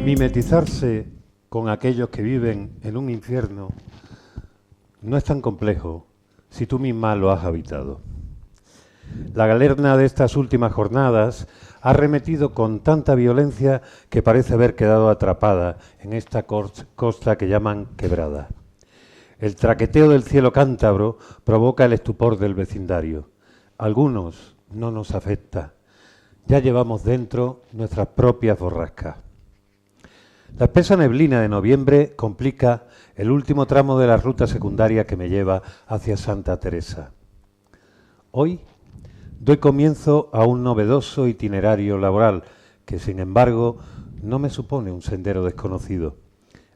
Mimetizarse con aquellos que viven en un infierno no es tan complejo si tú misma lo has habitado. La galerna de estas últimas jornadas ha arremetido con tanta violencia que parece haber quedado atrapada en esta costa que llaman quebrada. El traqueteo del cielo cántabro provoca el estupor del vecindario. A algunos no nos afecta. Ya llevamos dentro nuestras propias borrascas. La espesa neblina de noviembre complica el último tramo de la ruta secundaria que me lleva hacia Santa Teresa. Hoy doy comienzo a un novedoso itinerario laboral que, sin embargo, no me supone un sendero desconocido.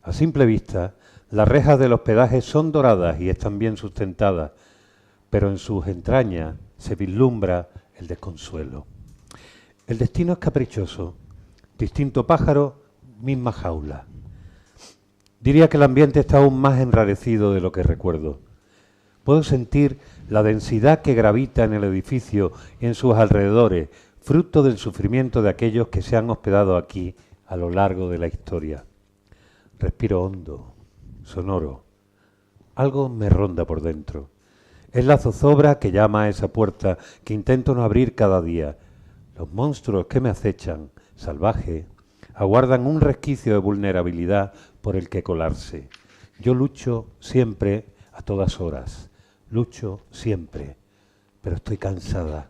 A simple vista, las rejas del hospedaje son doradas y están bien sustentadas, pero en sus entrañas se vislumbra el desconsuelo. El destino es caprichoso, distinto pájaro, misma jaula. Diría que el ambiente está aún más enrarecido de lo que recuerdo. Puedo sentir la densidad que gravita en el edificio y en sus alrededores, fruto del sufrimiento de aquellos que se han hospedado aquí a lo largo de la historia. Respiro hondo, sonoro. Algo me ronda por dentro. Es la zozobra que llama a esa puerta que intento no abrir cada día. Los monstruos que me acechan, salvajes, aguardan un resquicio de vulnerabilidad por el que colarse. Yo lucho siempre, a todas horas. Lucho siempre, pero estoy cansada.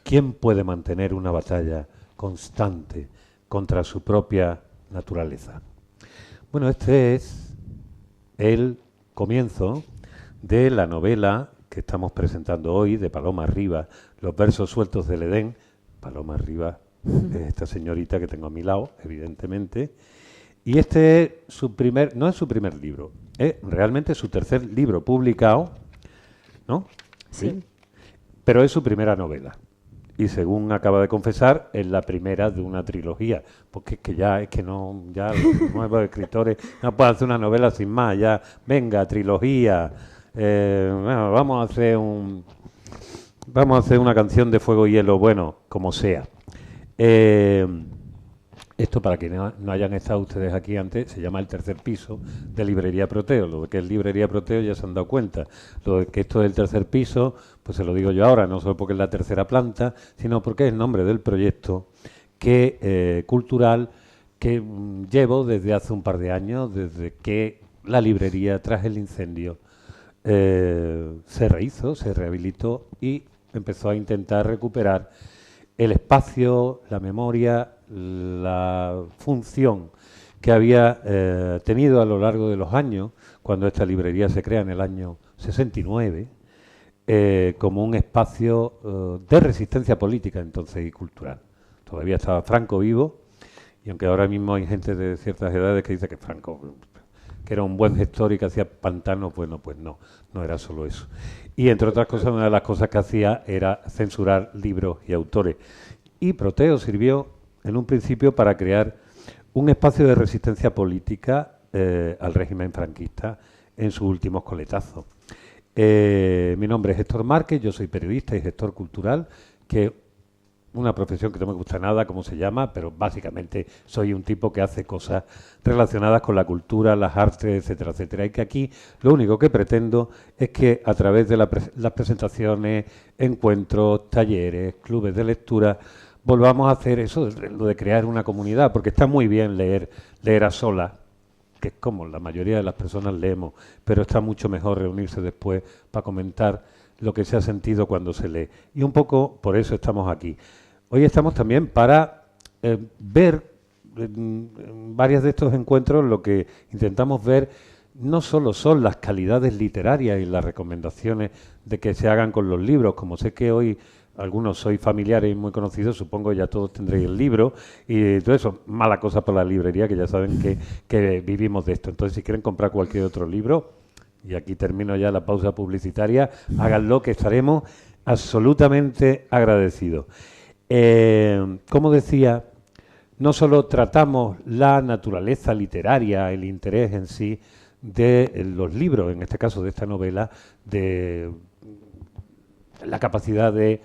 ¿Quién puede mantener una batalla constante contra su propia naturaleza? Bueno, este es el comienzo de la novela que estamos presentando hoy de Paloma Rivas, Los versos sueltos del Edén. Paloma Rivas, esta señorita que tengo a mi lado, evidentemente. Y este es su primer, no es su primer libro, es realmente su tercer libro publicado, ¿no? Sí. Pero es su primera novela. Y según acaba de confesar, es la primera de una trilogía. Porque es que no, ya los nuevos escritores no pueden hacer una novela sin más, ya, venga, trilogía, bueno, vamos a hacer una canción de Fuego y Hielo, bueno, como sea. Esto, para que no hayan estado ustedes aquí antes, se llama El Tercer Piso de Librería Proteo. Lo de que es Librería Proteo ya se han dado cuenta. Lo de que esto es el tercer piso, pues se lo digo yo ahora, no solo porque es la tercera planta, sino porque es el nombre del proyecto cultural que llevo desde hace un par de años, desde que la librería, tras el incendio, se rehizo, se rehabilitó y empezó a intentar recuperar el espacio, la memoria, la función que había tenido a lo largo de los años, cuando esta librería se crea en el año 69, como un espacio de resistencia política entonces y cultural. Todavía estaba Franco vivo, y aunque ahora mismo hay gente de ciertas edades que dice que Franco, que era un buen gestor y que hacía pantanos, bueno, pues no era solo eso. Y entre otras cosas, una de las cosas que hacía era censurar libros y autores. Y Proteo sirvió en un principio para crear un espacio de resistencia política al régimen franquista en sus últimos coletazos. Mi nombre es Héctor Márquez, yo soy periodista y gestor cultural, que una profesión que no me gusta nada cómo se llama, pero básicamente soy un tipo que hace cosas relacionadas con la cultura, las artes, etcétera, etcétera. Y que aquí lo único que pretendo es que a través de las presentaciones, encuentros, talleres, clubes de lectura, volvamos a hacer eso, lo de crear una comunidad, porque está muy bien leer a solas, que es como la mayoría de las personas leemos, pero está mucho mejor reunirse después para comentar lo que se ha sentido cuando se lee. Y un poco por eso estamos aquí. Hoy estamos también para ver en varios de estos encuentros lo que intentamos ver no solo son las calidades literarias y las recomendaciones de que se hagan con los libros, como sé que hoy algunos sois familiares y muy conocidos, supongo ya todos tendréis el libro y todo eso, mala cosa por la librería, que ya saben que vivimos de esto. Entonces, si quieren comprar cualquier otro libro, y aquí termino ya la pausa publicitaria, háganlo, que estaremos absolutamente agradecidos. Como decía, no solo tratamos la naturaleza literaria, el interés en sí de los libros, en este caso de esta novela, de la capacidad de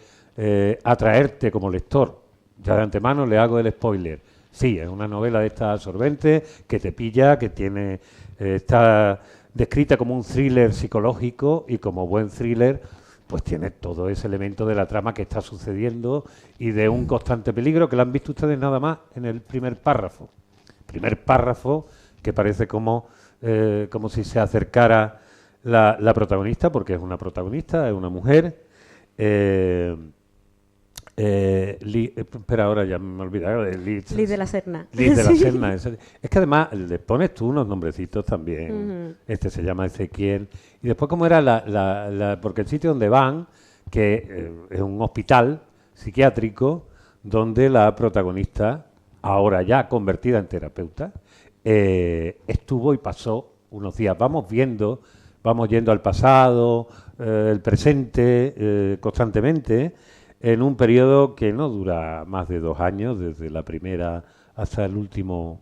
atraerte como lector. Ya de antemano le hago el spoiler. Sí, es una novela de esta absorbente, que te pilla, que tiene está descrita como un thriller psicológico y como buen thriller, pues tiene todo ese elemento de la trama que está sucediendo y de un constante peligro que lo han visto ustedes nada más en el primer párrafo. Primer párrafo que parece como si se acercara la protagonista, porque es una protagonista, es una mujer. Espera, ahora ya me he olvidado. Liz de la Serna. Liz de la Serna. Es que además le pones tú unos nombrecitos también. Este se llama Ezequiel. Y después, ¿cómo era porque el sitio donde van, que es un hospital psiquiátrico, donde la protagonista, ahora ya convertida en terapeuta, estuvo y pasó unos días. Vamos yendo al pasado, el presente, constantemente, en un periodo que no dura más de 2 años, desde la primera hasta el último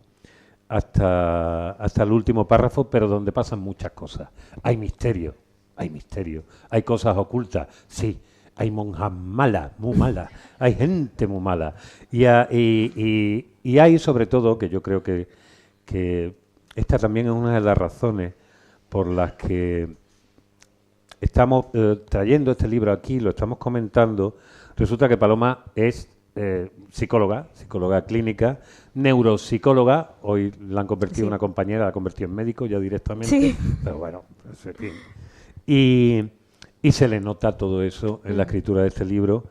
párrafo, pero donde pasan muchas cosas. Hay misterio, hay cosas ocultas, sí, hay monjas malas, muy malas, hay gente muy mala. Y hay sobre todo, que yo creo que esta también es una de las razones por las que estamos trayendo este libro aquí, lo estamos comentando. Resulta que Paloma es psicóloga clínica, neuropsicóloga. Hoy la han convertido en una compañera, la ha convertido en médico ya directamente. Sí. Pero bueno, pues, en fin. Y se le nota todo eso en la escritura de este libro,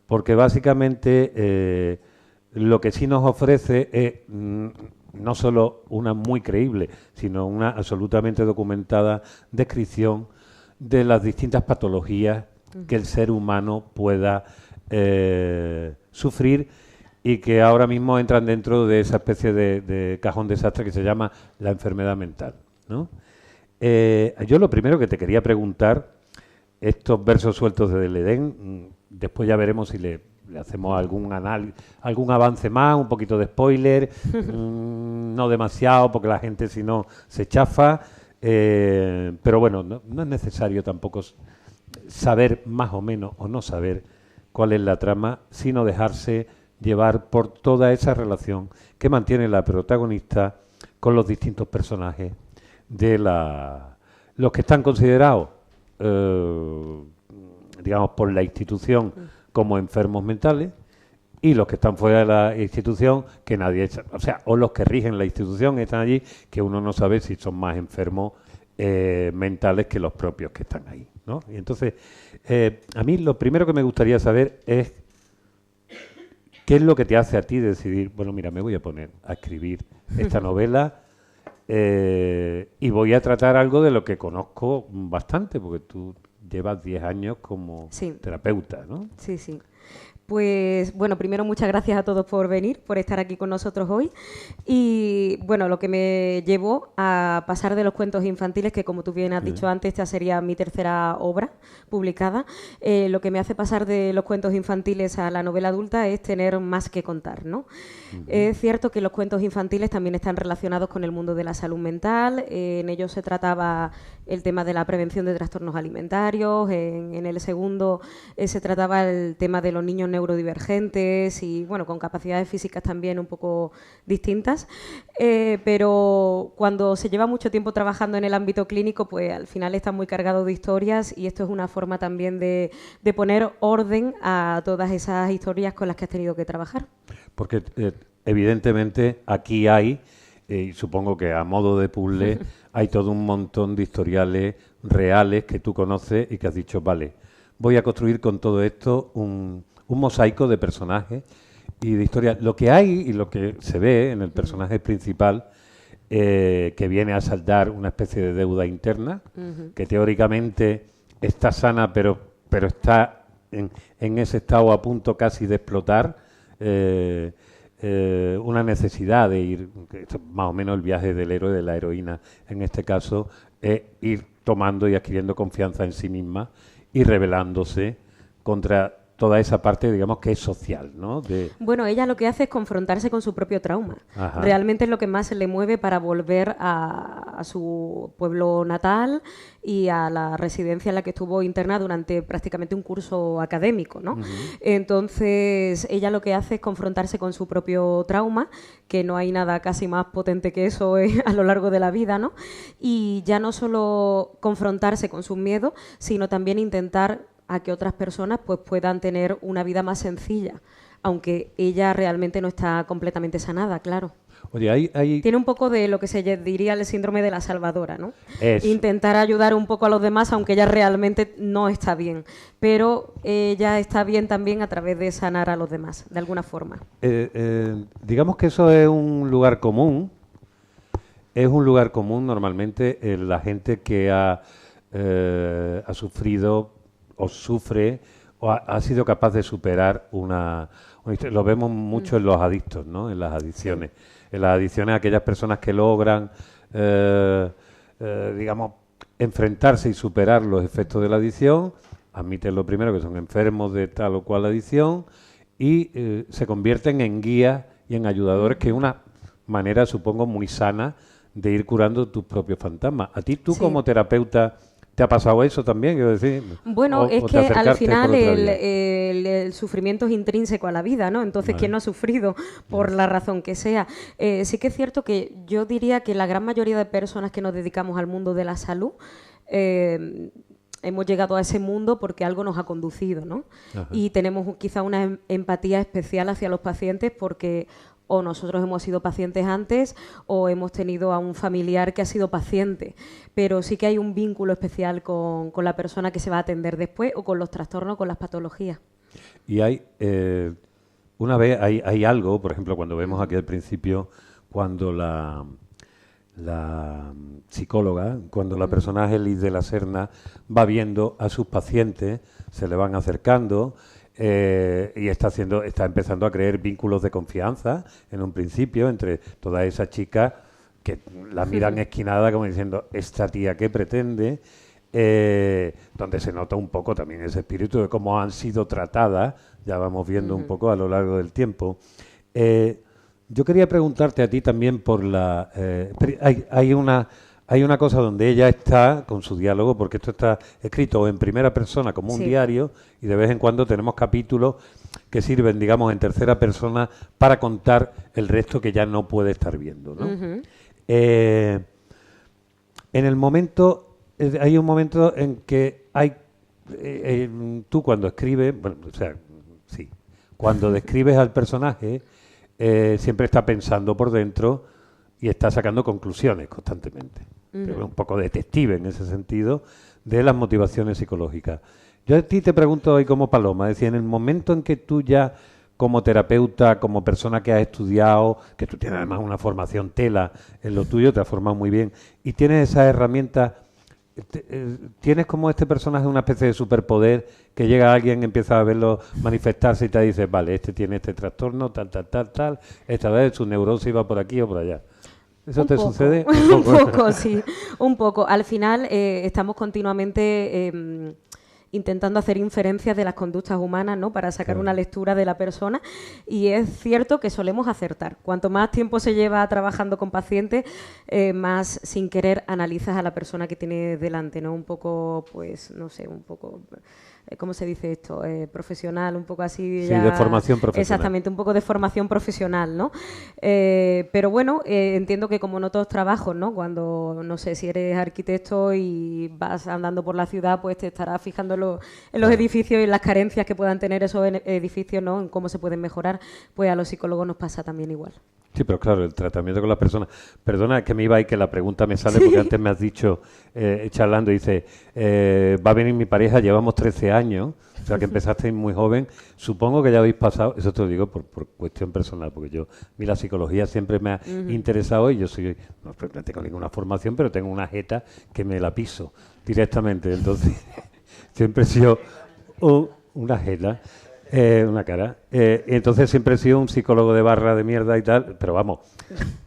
porque básicamente lo que sí nos ofrece es no solo una muy creíble, sino una absolutamente documentada descripción de las distintas patologías que el ser humano pueda sufrir y que ahora mismo entran dentro de esa especie de cajón desastre que se llama la enfermedad mental, ¿no? Yo lo primero que te quería preguntar, estos versos sueltos del Edén, después ya veremos si le hacemos algún avance más, un poquito de spoiler, no demasiado porque la gente si no se chafa, pero bueno, no es necesario tampoco saber más o menos o no saber cuál es la trama, sino dejarse llevar por toda esa relación que mantiene la protagonista con los distintos personajes de los que están considerados, digamos, por la institución como enfermos mentales y los que están fuera de la institución, que nadie, o los que rigen la institución están allí, que uno no sabe si son más enfermos mentales que los propios que están ahí, ¿no? Y entonces, a mí lo primero que me gustaría saber es qué es lo que te hace a ti decidir, bueno, mira, me voy a poner a escribir esta novela y voy a tratar algo de lo que conozco bastante, porque tú llevas 10 años como terapeuta, ¿no? Sí, sí. Pues bueno, primero muchas gracias a todos por venir, por estar aquí con nosotros hoy. Y bueno, lo que me llevó a pasar de los cuentos infantiles, que como tú bien has dicho antes, esta sería mi tercera obra publicada, lo que me hace pasar de los cuentos infantiles a la novela adulta es tener más que contar, ¿no? Es cierto que los cuentos infantiles también están relacionados con el mundo de la salud mental, en ellos se trataba el tema de la prevención de trastornos alimentarios, en el segundo se trataba el tema de los niños neurodivergentes y bueno, con capacidades físicas también un poco distintas, pero cuando se lleva mucho tiempo trabajando en el ámbito clínico, pues al final está muy cargado de historias y esto es una forma también de poner orden a todas esas historias con las que has tenido que trabajar. Porque evidentemente aquí hay, y supongo que a modo de puzzle, hay todo un montón de historiales reales que tú conoces y que has dicho, vale, voy a construir con todo esto un mosaico de personajes y de historias. Lo que hay y lo que se ve en el personaje principal, que viene a saldar una especie de deuda interna, que teóricamente está sana, pero está en ese estado a punto casi de explotar, una necesidad de ir, más o menos el viaje del héroe, de la heroína, en este caso, es ir tomando y adquiriendo confianza en sí misma y rebelándose contra toda esa parte, digamos, que es social, ¿no? Bueno, ella lo que hace es confrontarse con su propio trauma. Ajá. Realmente es lo que más le mueve para volver a su pueblo natal y a la residencia en la que estuvo interna durante prácticamente un curso académico, ¿no? Entonces, ella lo que hace es confrontarse con su propio trauma, que no hay nada casi más potente que eso a lo largo de la vida, ¿no? Y ya no solo confrontarse con sus miedos, sino también intentar a que otras personas pues puedan tener una vida más sencilla, aunque ella realmente no está completamente sanada, claro. Oye, tiene un poco de lo que se diría el síndrome de la salvadora, ¿no? Eso. Intentar ayudar un poco a los demás, aunque ella realmente no está bien, pero ella está bien también a través de sanar a los demás, de alguna forma. Digamos que eso es un lugar común. Es un lugar común normalmente en la gente que ha sufrido o sufre o ha sido capaz de superar una lo vemos mucho en los adictos, ¿no? En las adicciones. Sí. En las adicciones, aquellas personas que logran, digamos, enfrentarse y superar los efectos de la adicción, admiten lo primero que son enfermos de tal o cual adicción y se convierten en guías y en ayudadores, que es una manera, supongo, muy sana de ir curando tus propios fantasmas. ¿A ti, tú como terapeuta, te ha pasado eso también? Quiero decir, bueno, es que al final el sufrimiento es intrínseco a la vida, ¿no? Entonces, ¿quién no ha sufrido por la razón que sea? Sí que es cierto que yo diría que la gran mayoría de personas que nos dedicamos al mundo de la salud hemos llegado a ese mundo porque algo nos ha conducido, ¿no? Ajá. Y tenemos quizá una empatía especial hacia los pacientes porque o nosotros hemos sido pacientes antes o hemos tenido a un familiar que ha sido paciente, pero sí que hay un vínculo especial con la persona que se va a atender después o con los trastornos, con las patologías. Y hay, una vez hay algo, por ejemplo, cuando vemos aquí al principio, cuando la psicóloga, cuando la personaje Liz de la Serna va viendo a sus pacientes, se le van acercando, y está empezando a crear vínculos de confianza en un principio entre todas esas chicas que la miran esquinada como diciendo, ¿esta tía qué pretende? Donde se nota un poco también ese espíritu de cómo han sido tratadas, ya vamos viendo un poco a lo largo del tiempo. Yo quería preguntarte a ti también por la... Hay una cosa donde ella está con su diálogo, porque esto está escrito en primera persona como un diario, y de vez en cuando tenemos capítulos que sirven, digamos, en tercera persona para contar el resto que ya no puede estar viendo, ¿no? En el momento, hay un momento en que tú cuando escribes, bueno, o sea, sí, cuando describes al personaje, siempre está pensando por dentro y está sacando conclusiones constantemente. Pero un poco detective en ese sentido de las motivaciones psicológicas. Yo a ti te pregunto hoy como Paloma, es decir, en el momento en que tú ya como terapeuta, como persona que has estudiado, que tú tienes además una formación tela en lo tuyo, te has formado muy bien, y tienes esas herramientas, tienes como este personaje una especie de superpoder que llega alguien, empieza a verlo manifestarse y te dice, vale, este tiene este trastorno, tal, esta vez su neurosis va por aquí o por allá. ¿Eso te sucede? Un poco, sí, un poco. Al final estamos continuamente intentando hacer inferencias de las conductas humanas, ¿no? Para sacar una lectura de la persona, y es cierto que solemos acertar. Cuanto más tiempo se lleva trabajando con pacientes, más sin querer analizas a la persona que tienes delante, ¿no? Un poco, pues, no sé, un poco... ¿Cómo se dice esto? Profesional, un poco así. Sí, de formación profesional. Exactamente, un poco de formación profesional, ¿no? Pero bueno, entiendo que como en otros trabajos, ¿no? Cuando, no sé, si eres arquitecto y vas andando por la ciudad, pues te estarás fijando en los edificios y en las carencias que puedan tener esos edificios, ¿no? En cómo se pueden mejorar. Pues a los psicólogos nos pasa también igual. Sí, pero claro, el tratamiento con las personas... Perdona que me iba y que la pregunta me sale porque antes me has dicho, charlando, dice, va a venir mi pareja, llevamos 13 años, o sea que empezasteis muy joven, supongo que ya habéis pasado, eso te lo digo por cuestión personal, porque la psicología siempre me ha interesado y yo no tengo ninguna formación, pero tengo una jeta que me la piso directamente, entonces siempre he sido una jeta. Una cara. Entonces siempre he sido un psicólogo de barra de mierda y tal, pero vamos,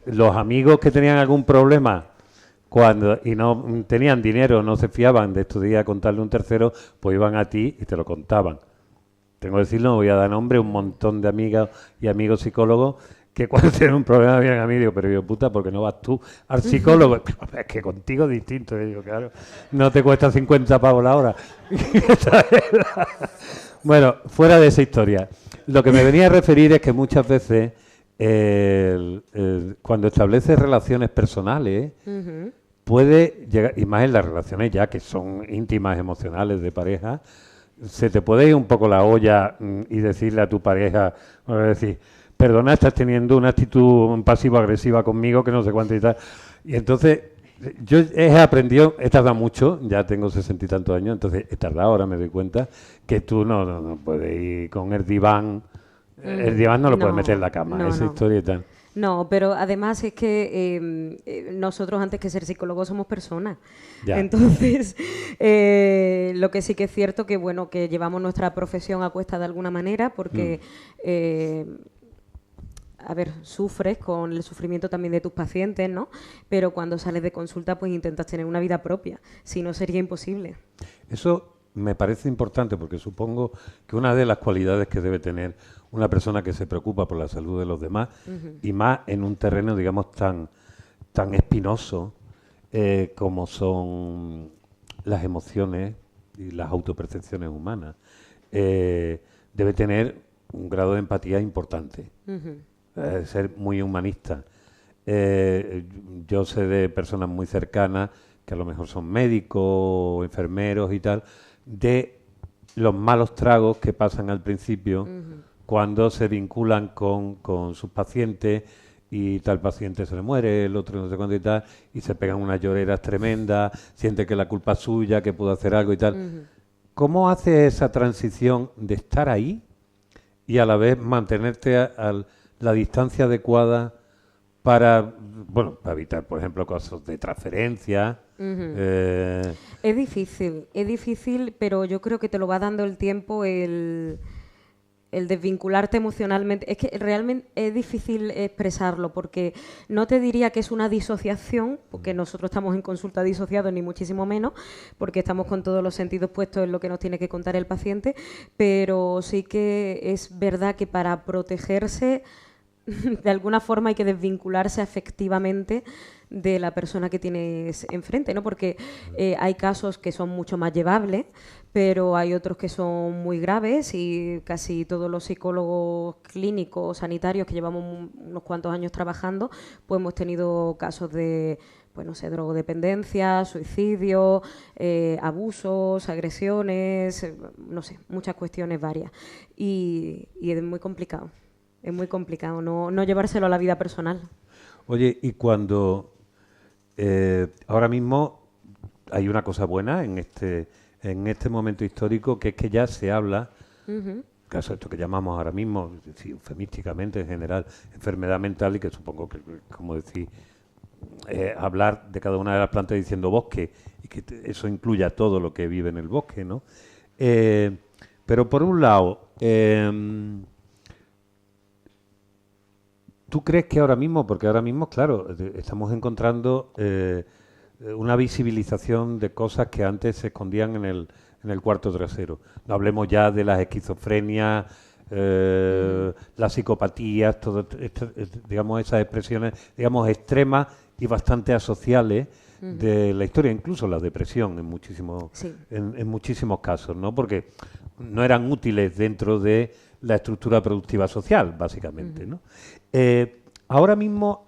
los amigos que tenían algún problema y no tenían dinero, no se fiaban de estudiar a contarle a un tercero, pues iban a ti y te lo contaban. tengo que decirlo, no voy a dar nombre, un montón de amigas y amigos psicólogos que cuando tienen un problema vienen a mí y digo, pero yo, puta, ¿por qué no vas tú al psicólogo? Es que contigo es distinto. Y digo, claro, no te cuesta 50 pavos la hora. Bueno, fuera de esa historia. Lo que me venía a referir es que muchas veces, cuando estableces relaciones personales, puede llegar, y más en las relaciones ya que son íntimas, emocionales, de pareja, se te puede ir un poco la olla y decirle a tu pareja, decir, perdona, estás teniendo una actitud pasivo-agresiva conmigo, que no sé cuánto y tal. Y entonces, yo he aprendido, he tardado mucho, ya tengo 60 y tantos años, entonces he tardado, ahora me doy cuenta, que tú no puedes ir con el diván no lo puedes meter en la cama, esa historia y tal. No, pero además es que nosotros antes que ser psicólogos somos personas. Ya. Entonces, lo que sí que es cierto que bueno que llevamos nuestra profesión a cuesta de alguna manera porque, a ver, sufres con el sufrimiento también de tus pacientes, ¿no? Pero cuando sales de consulta pues intentas tener una vida propia, si no sería imposible. Eso me parece importante porque supongo que una de las cualidades que debe tener una persona que se preocupa por la salud de los demás y más en un terreno, digamos, tan espinoso como son las emociones y las autopercepciones humanas, debe tener un grado de empatía importante, ser muy humanista. Yo sé de personas muy cercanas que a lo mejor son médicos o enfermeros y tal, de los malos tragos que pasan al principio cuando se vinculan con sus pacientes y tal paciente se le muere, el otro no sé cuándo y tal, y se pegan unas lloreras tremendas, siente que la culpa es suya, que pudo hacer algo y tal. ¿Cómo hace esa transición de estar ahí y a la vez mantenerte a la distancia adecuada para evitar, por ejemplo, casos de transferencia? Es difícil, pero yo creo que te lo va dando el tiempo el desvincularte emocionalmente. Es que realmente es difícil expresarlo porque no te diría que es una disociación, porque nosotros estamos en consulta disociados ni muchísimo menos, porque estamos con todos los sentidos puestos en lo que nos tiene que contar el paciente, pero sí que es verdad que para protegerse de alguna forma hay que desvincularse afectivamente de la persona que tienes enfrente, ¿no? Porque hay casos que son mucho más llevables, pero hay otros que son muy graves y casi todos los psicólogos clínicos, sanitarios que llevamos unos cuantos años trabajando, pues hemos tenido casos de, pues no sé, drogodependencia, suicidio, abusos, agresiones, no sé, muchas cuestiones varias. Y es muy complicado. Es muy complicado no llevárselo a la vida personal. Oye, y cuando ahora mismo hay una cosa buena en este momento histórico, que es que ya se habla, caso esto que llamamos ahora mismo, eufemísticamente en general, enfermedad mental, y que supongo que, como decís, hablar de cada una de las plantas diciendo bosque, y que eso incluya todo lo que vive en el bosque, ¿no? Pero por un lado, ¿tú crees que ahora mismo, porque ahora mismo, claro, estamos encontrando una visibilización de cosas que antes se escondían en el cuarto trasero? No hablemos ya de las esquizofrenias, las psicopatías, todo esto, digamos, esas expresiones, digamos, extremas y bastante asociales de la historia, incluso la depresión en muchísimos casos, ¿no? Porque no eran útiles dentro de la estructura productiva social, básicamente, ¿no? Ahora mismo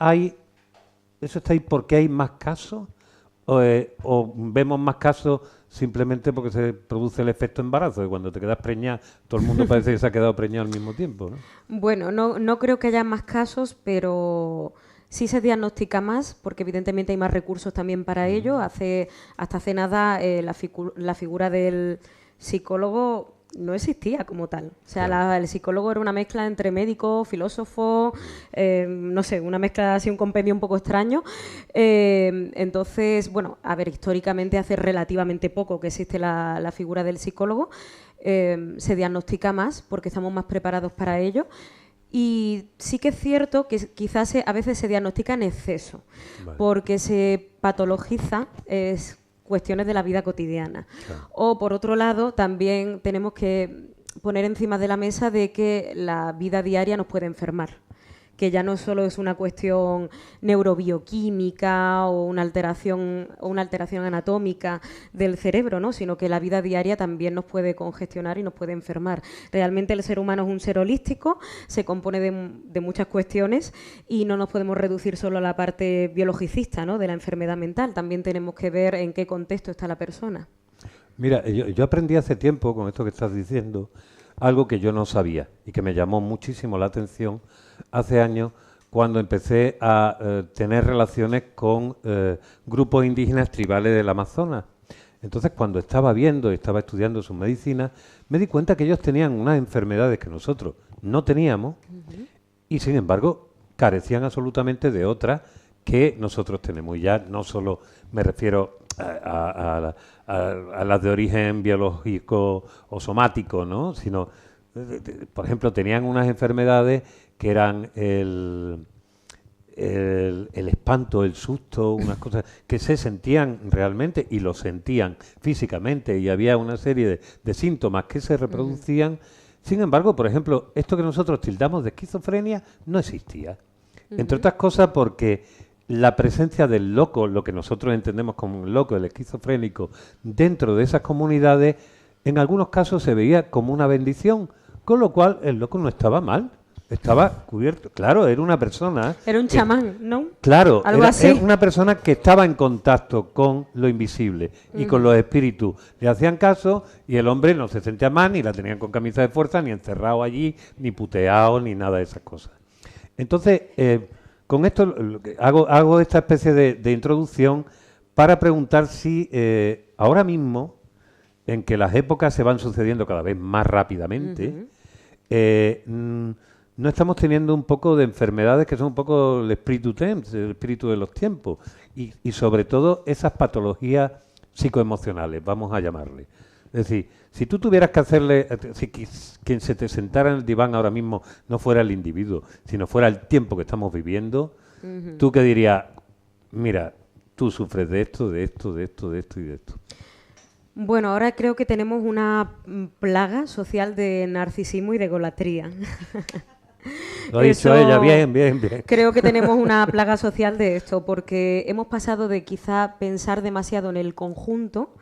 ¿eso está ahí porque hay más casos? ¿O vemos más casos simplemente porque se produce el efecto embarazo? Y cuando te quedas preñada, todo el mundo parece que se ha quedado preñado al mismo tiempo, ¿no? Bueno, no creo que haya más casos, pero sí se diagnostica más, porque evidentemente hay más recursos también para ello. Hasta hace nada la figura del psicólogo no existía como tal. O sea, el psicólogo era una mezcla entre médico, filósofo, no sé, una mezcla así, un compendio un poco extraño. Entonces, bueno, a ver, históricamente hace relativamente poco que existe la figura del psicólogo. Se diagnostica más porque estamos más preparados para ello. Y sí que es cierto que quizás a veces se diagnostica en exceso, porque se patologiza cuestiones de la vida cotidiana. Claro. O, por otro lado, también tenemos que poner encima de la mesa de que la vida diaria nos puede enfermar, que ya no solo es una cuestión neurobioquímica o una alteración anatómica del cerebro, ¿no? Sino que la vida diaria también nos puede congestionar y nos puede enfermar. Realmente el ser humano es un ser holístico, se compone de muchas cuestiones y no nos podemos reducir solo a la parte biologicista, ¿no?, de la enfermedad mental. También tenemos que ver en qué contexto está la persona. Mira, yo aprendí hace tiempo, con esto que estás diciendo, algo que yo no sabía y que me llamó muchísimo la atención hace años cuando empecé a tener relaciones con grupos indígenas tribales del Amazonas. Entonces, cuando estaba estudiando su medicina, me di cuenta que ellos tenían unas enfermedades que nosotros no teníamos y, sin embargo, carecían absolutamente de otras que nosotros tenemos. Y ya no solo me refiero a las de origen biológico o somático, ¿no?, sino, por ejemplo, tenían unas enfermedades que eran el espanto, el susto, unas cosas que se sentían realmente y lo sentían físicamente, y había una serie de síntomas que se reproducían. Sin embargo, por ejemplo, esto que nosotros tildamos de esquizofrenia no existía. Entre otras cosas porque la presencia del loco, lo que nosotros entendemos como un loco, el esquizofrénico, dentro de esas comunidades, en algunos casos se veía como una bendición, con lo cual el loco no estaba mal, estaba cubierto. Claro, era una persona... Era un chamán, ¿no? Claro, algo así. Era una persona que estaba en contacto con lo invisible y con los espíritus. Le hacían caso y el hombre no se sentía mal, ni la tenían con camisa de fuerza, ni encerrado allí, ni puteado, ni nada de esas cosas. Entonces... con esto hago esta especie de introducción para preguntar si ahora mismo, en que las épocas se van sucediendo cada vez más rápidamente, no estamos teniendo un poco de enfermedades que son un poco el espíritu temps, el espíritu de los tiempos, y sobre todo esas patologías psicoemocionales, vamos a llamarle. Es decir, si tú tuvieras que hacerle, si quien se te sentara en el diván ahora mismo no fuera el individuo, sino fuera el tiempo que estamos viviendo, ¿tú qué dirías? Mira, tú sufres de esto, de esto, de esto, de esto y de esto. Bueno, ahora creo que tenemos una plaga social de narcisismo y de egolatría. Lo ha dicho ella, bien, bien, bien. Creo que tenemos una plaga social de esto, porque hemos pasado de quizá pensar demasiado en el conjunto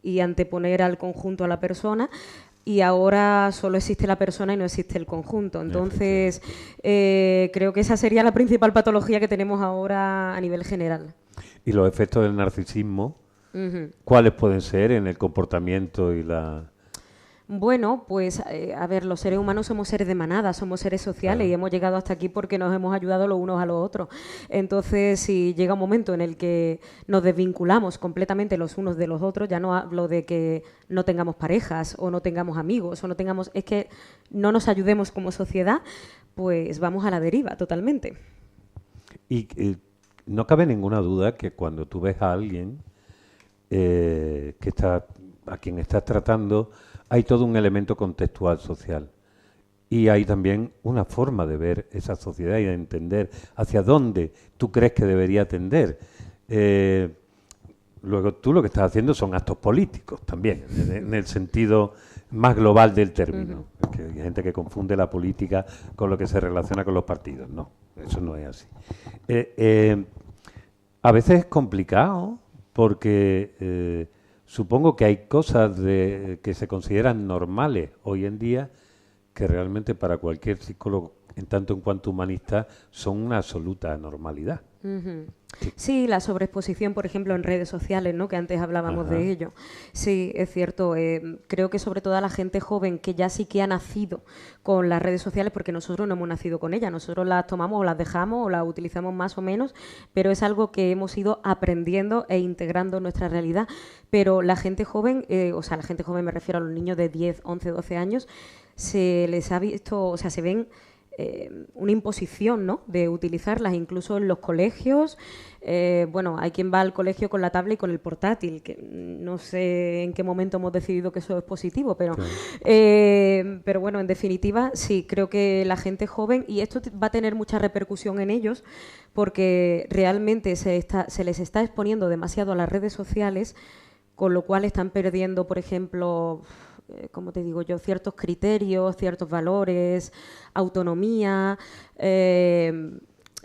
y anteponer al conjunto a la persona, y ahora solo existe la persona y no existe el conjunto. Entonces, creo que esa sería la principal patología que tenemos ahora a nivel general. ¿Y los efectos del narcisismo? ¿Cuáles pueden ser en el comportamiento y la...? Bueno, pues a ver, los seres humanos somos seres de manada, somos seres sociales, y hemos llegado hasta aquí porque nos hemos ayudado los unos a los otros. Entonces, si llega un momento en el que nos desvinculamos completamente los unos de los otros, ya no hablo de que no tengamos parejas o no tengamos amigos o no tengamos, es que no nos ayudemos como sociedad, pues vamos a la deriva totalmente. Y no cabe ninguna duda que cuando tú ves a alguien a quien estás tratando, hay todo un elemento contextual social. Y hay también una forma de ver esa sociedad y de entender hacia dónde tú crees que debería tender. Luego tú lo que estás haciendo son actos políticos también, en el sentido más global del término. Que hay gente que confunde la política con lo que se relaciona con los partidos. No, eso no es así. A veces es complicado porque... supongo que hay cosas que se consideran normales hoy en día que realmente para cualquier psicólogo, en tanto en cuanto humanista, son una absoluta normalidad. Sí, la sobreexposición, por ejemplo, en redes sociales, ¿no?, que antes hablábamos de ello. Sí, es cierto. Creo que sobre todo a la gente joven que ya sí que ha nacido con las redes sociales, porque nosotros no hemos nacido con ellas, nosotros las tomamos o las dejamos o las utilizamos más o menos, pero es algo que hemos ido aprendiendo e integrando en nuestra realidad. Pero la gente joven, la gente joven me refiero a los niños de 10, 11, 12 años, se les ha visto, o sea, se ven... una imposición, ¿no?, de utilizarlas incluso en los colegios. Bueno, hay quien va al colegio con la tablet y con el portátil, que no sé en qué momento hemos decidido que eso es positivo, pero, pero bueno, en definitiva, sí, creo que la gente joven, y esto va a tener mucha repercusión en ellos, porque realmente se les está exponiendo demasiado a las redes sociales, con lo cual están perdiendo, por ejemplo, como te digo yo, ciertos criterios, ciertos valores, autonomía.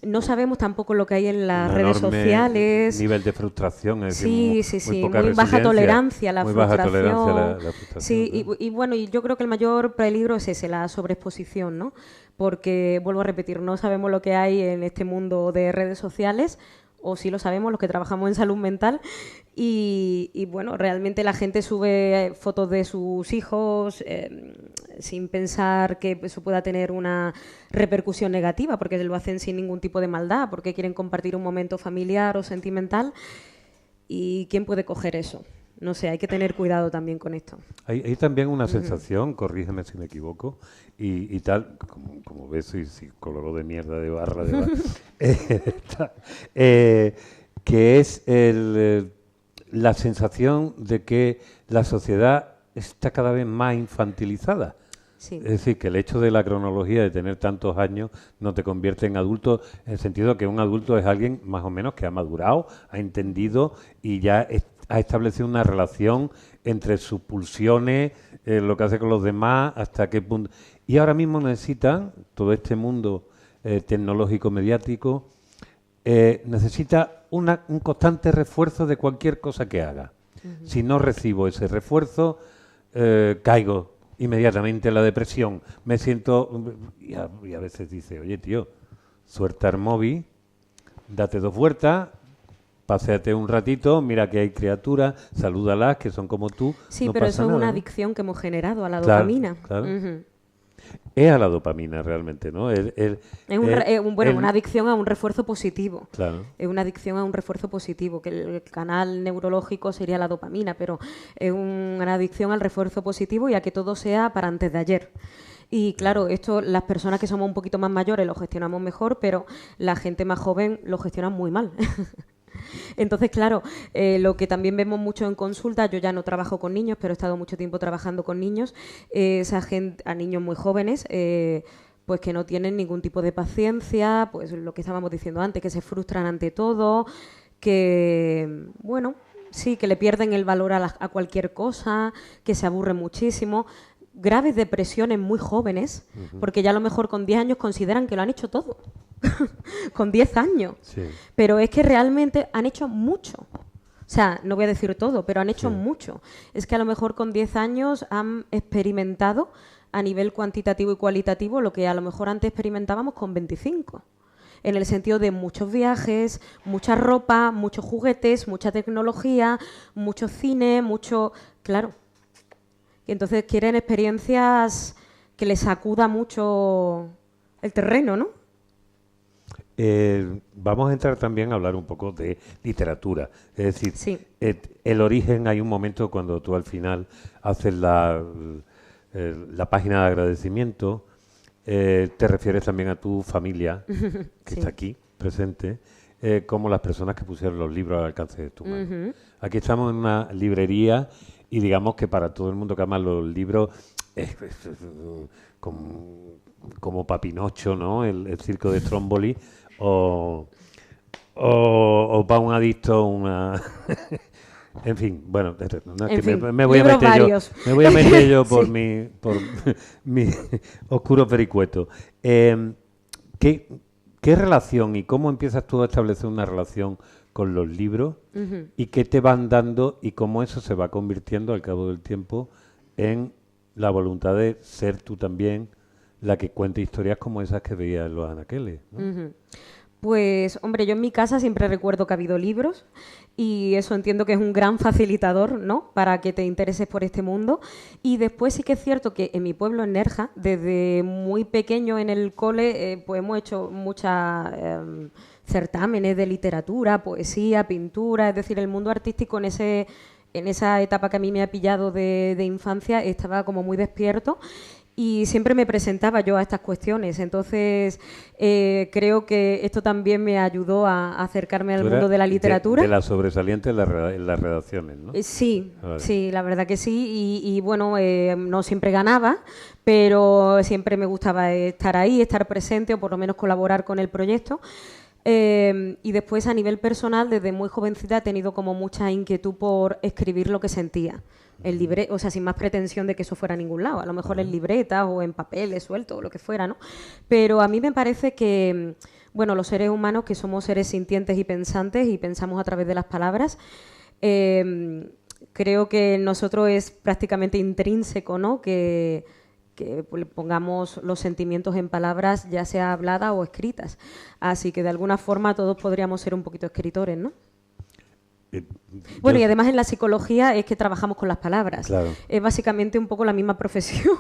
No sabemos tampoco lo que hay en las redes sociales. Nivel de frustración, es sí, decir, sí, poca muy baja tolerancia a la muy frustración. Baja tolerancia a la frustración. Sí, y bueno, y yo creo que el mayor peligro es ese, la sobreexposición, ¿no? Porque, vuelvo a repetir, no sabemos lo que hay en este mundo de redes sociales, o sí lo sabemos los que trabajamos en salud mental, y bueno, realmente la gente sube fotos de sus hijos sin pensar que eso pueda tener una repercusión negativa, porque lo hacen sin ningún tipo de maldad, porque quieren compartir un momento familiar o sentimental, y ¿quién puede coger eso? No sé, hay que tener cuidado también con esto. Hay también una sensación, corrígeme si me equivoco, y tal, como ves, soy psicólogo de mierda de barra, que es la sensación de que la sociedad está cada vez más infantilizada. Sí. Es decir, que el hecho de la cronología de tener tantos años no te convierte en adulto, en el sentido que un adulto es alguien más o menos que ha madurado, ha entendido y ya ha establecido una relación entre sus pulsiones, lo que hace con los demás, hasta qué punto. Y ahora mismo necesitan, todo este mundo tecnológico, mediático, necesita un constante refuerzo de cualquier cosa que haga. Si no recibo ese refuerzo, caigo inmediatamente en la depresión. Me siento... Y a veces dice, oye, tío, suelta el móvil, date 2 vueltas, paséate un ratito, mira que hay criaturas, salúdalas, que son como tú. Sí, no pero pasa eso es nada, una ¿no? adicción que hemos generado a la Claro, dopamina. claro. Es a la dopamina realmente, ¿no? Es una adicción a un refuerzo positivo. Claro. Es una adicción a un refuerzo positivo, que el canal neurológico sería la dopamina, pero es una adicción al refuerzo positivo y a que todo sea para antes de ayer. Y claro, esto las personas que somos un poquito más mayores lo gestionamos mejor, pero la gente más joven lo gestiona muy mal. Entonces, claro, lo que también vemos mucho en consulta, yo ya no trabajo con niños, pero he estado mucho tiempo trabajando con niños, a niños muy jóvenes, pues que no tienen ningún tipo de paciencia, pues lo que estábamos diciendo antes, que se frustran ante todo, que, bueno, sí, que le pierden el valor a cualquier cosa, que se aburren muchísimo. Graves depresiones muy jóvenes, porque ya a lo mejor con 10 años consideran que lo han hecho todo. Con 10 años. Sí. Pero es que realmente han hecho mucho. O sea, no voy a decir todo, pero han hecho mucho. Es que a lo mejor con 10 años han experimentado a nivel cuantitativo y cualitativo lo que a lo mejor antes experimentábamos con 25. En el sentido de muchos viajes, mucha ropa, muchos juguetes, mucha tecnología, mucho cine, mucho... Claro. Y entonces quieren experiencias que les sacuda mucho el terreno, ¿no? Vamos a entrar también a hablar un poco de literatura. Es decir, sí. El origen, hay un momento cuando tú al final haces la página de agradecimiento, te refieres también a tu familia, que está aquí, presente, como las personas que pusieron los libros al alcance de tu mano. Aquí estamos en una librería y digamos que para todo el mundo que ama los libros es como Papinocho, ¿no? El circo de Stromboli, o para un adicto, una... En fin, bueno, me voy a meter yo por mi oscuro vericueto. ¿Qué relación y cómo empiezas tú a establecer una relación con los libros y qué te van dando y cómo eso se va convirtiendo al cabo del tiempo en la voluntad de ser tú también la que cuente historias como esas que veías en los anaqueles, ¿no? Pues, hombre, yo en mi casa siempre recuerdo que ha habido libros y eso entiendo que es un gran facilitador, ¿no?, para que te intereses por este mundo. Y después sí que es cierto que en mi pueblo, en Nerja, desde muy pequeño en el cole, pues hemos hecho muchas certámenes de literatura, poesía, pintura, es decir, el mundo artístico en esa etapa que a mí me ha pillado de infancia estaba como muy despierto. Y siempre me presentaba yo a estas cuestiones. Entonces, creo que esto también me ayudó a acercarme al mundo de la literatura. De la sobresaliente en las redacciones, ¿no? Sí, vale. Sí, la verdad que sí. Y bueno, no siempre ganaba, pero siempre me gustaba estar ahí, estar presente o por lo menos colaborar con el proyecto. Y después, a nivel personal, desde muy jovencita he tenido como mucha inquietud por escribir lo que sentía. o sea, sin más pretensión de que eso fuera a ningún lado, a lo mejor en libretas o en papeles sueltos o lo que fuera, ¿no? Pero a mí me parece que, bueno, los seres humanos, que somos seres sintientes y pensantes y pensamos a través de las palabras, creo que en nosotros es prácticamente intrínseco, ¿no? Que pongamos los sentimientos en palabras, ya sea habladas o escritas. Así que de alguna forma todos podríamos ser un poquito escritores, ¿no? Bueno, y además en la psicología es que trabajamos con las palabras. Claro. Es básicamente un poco la misma profesión,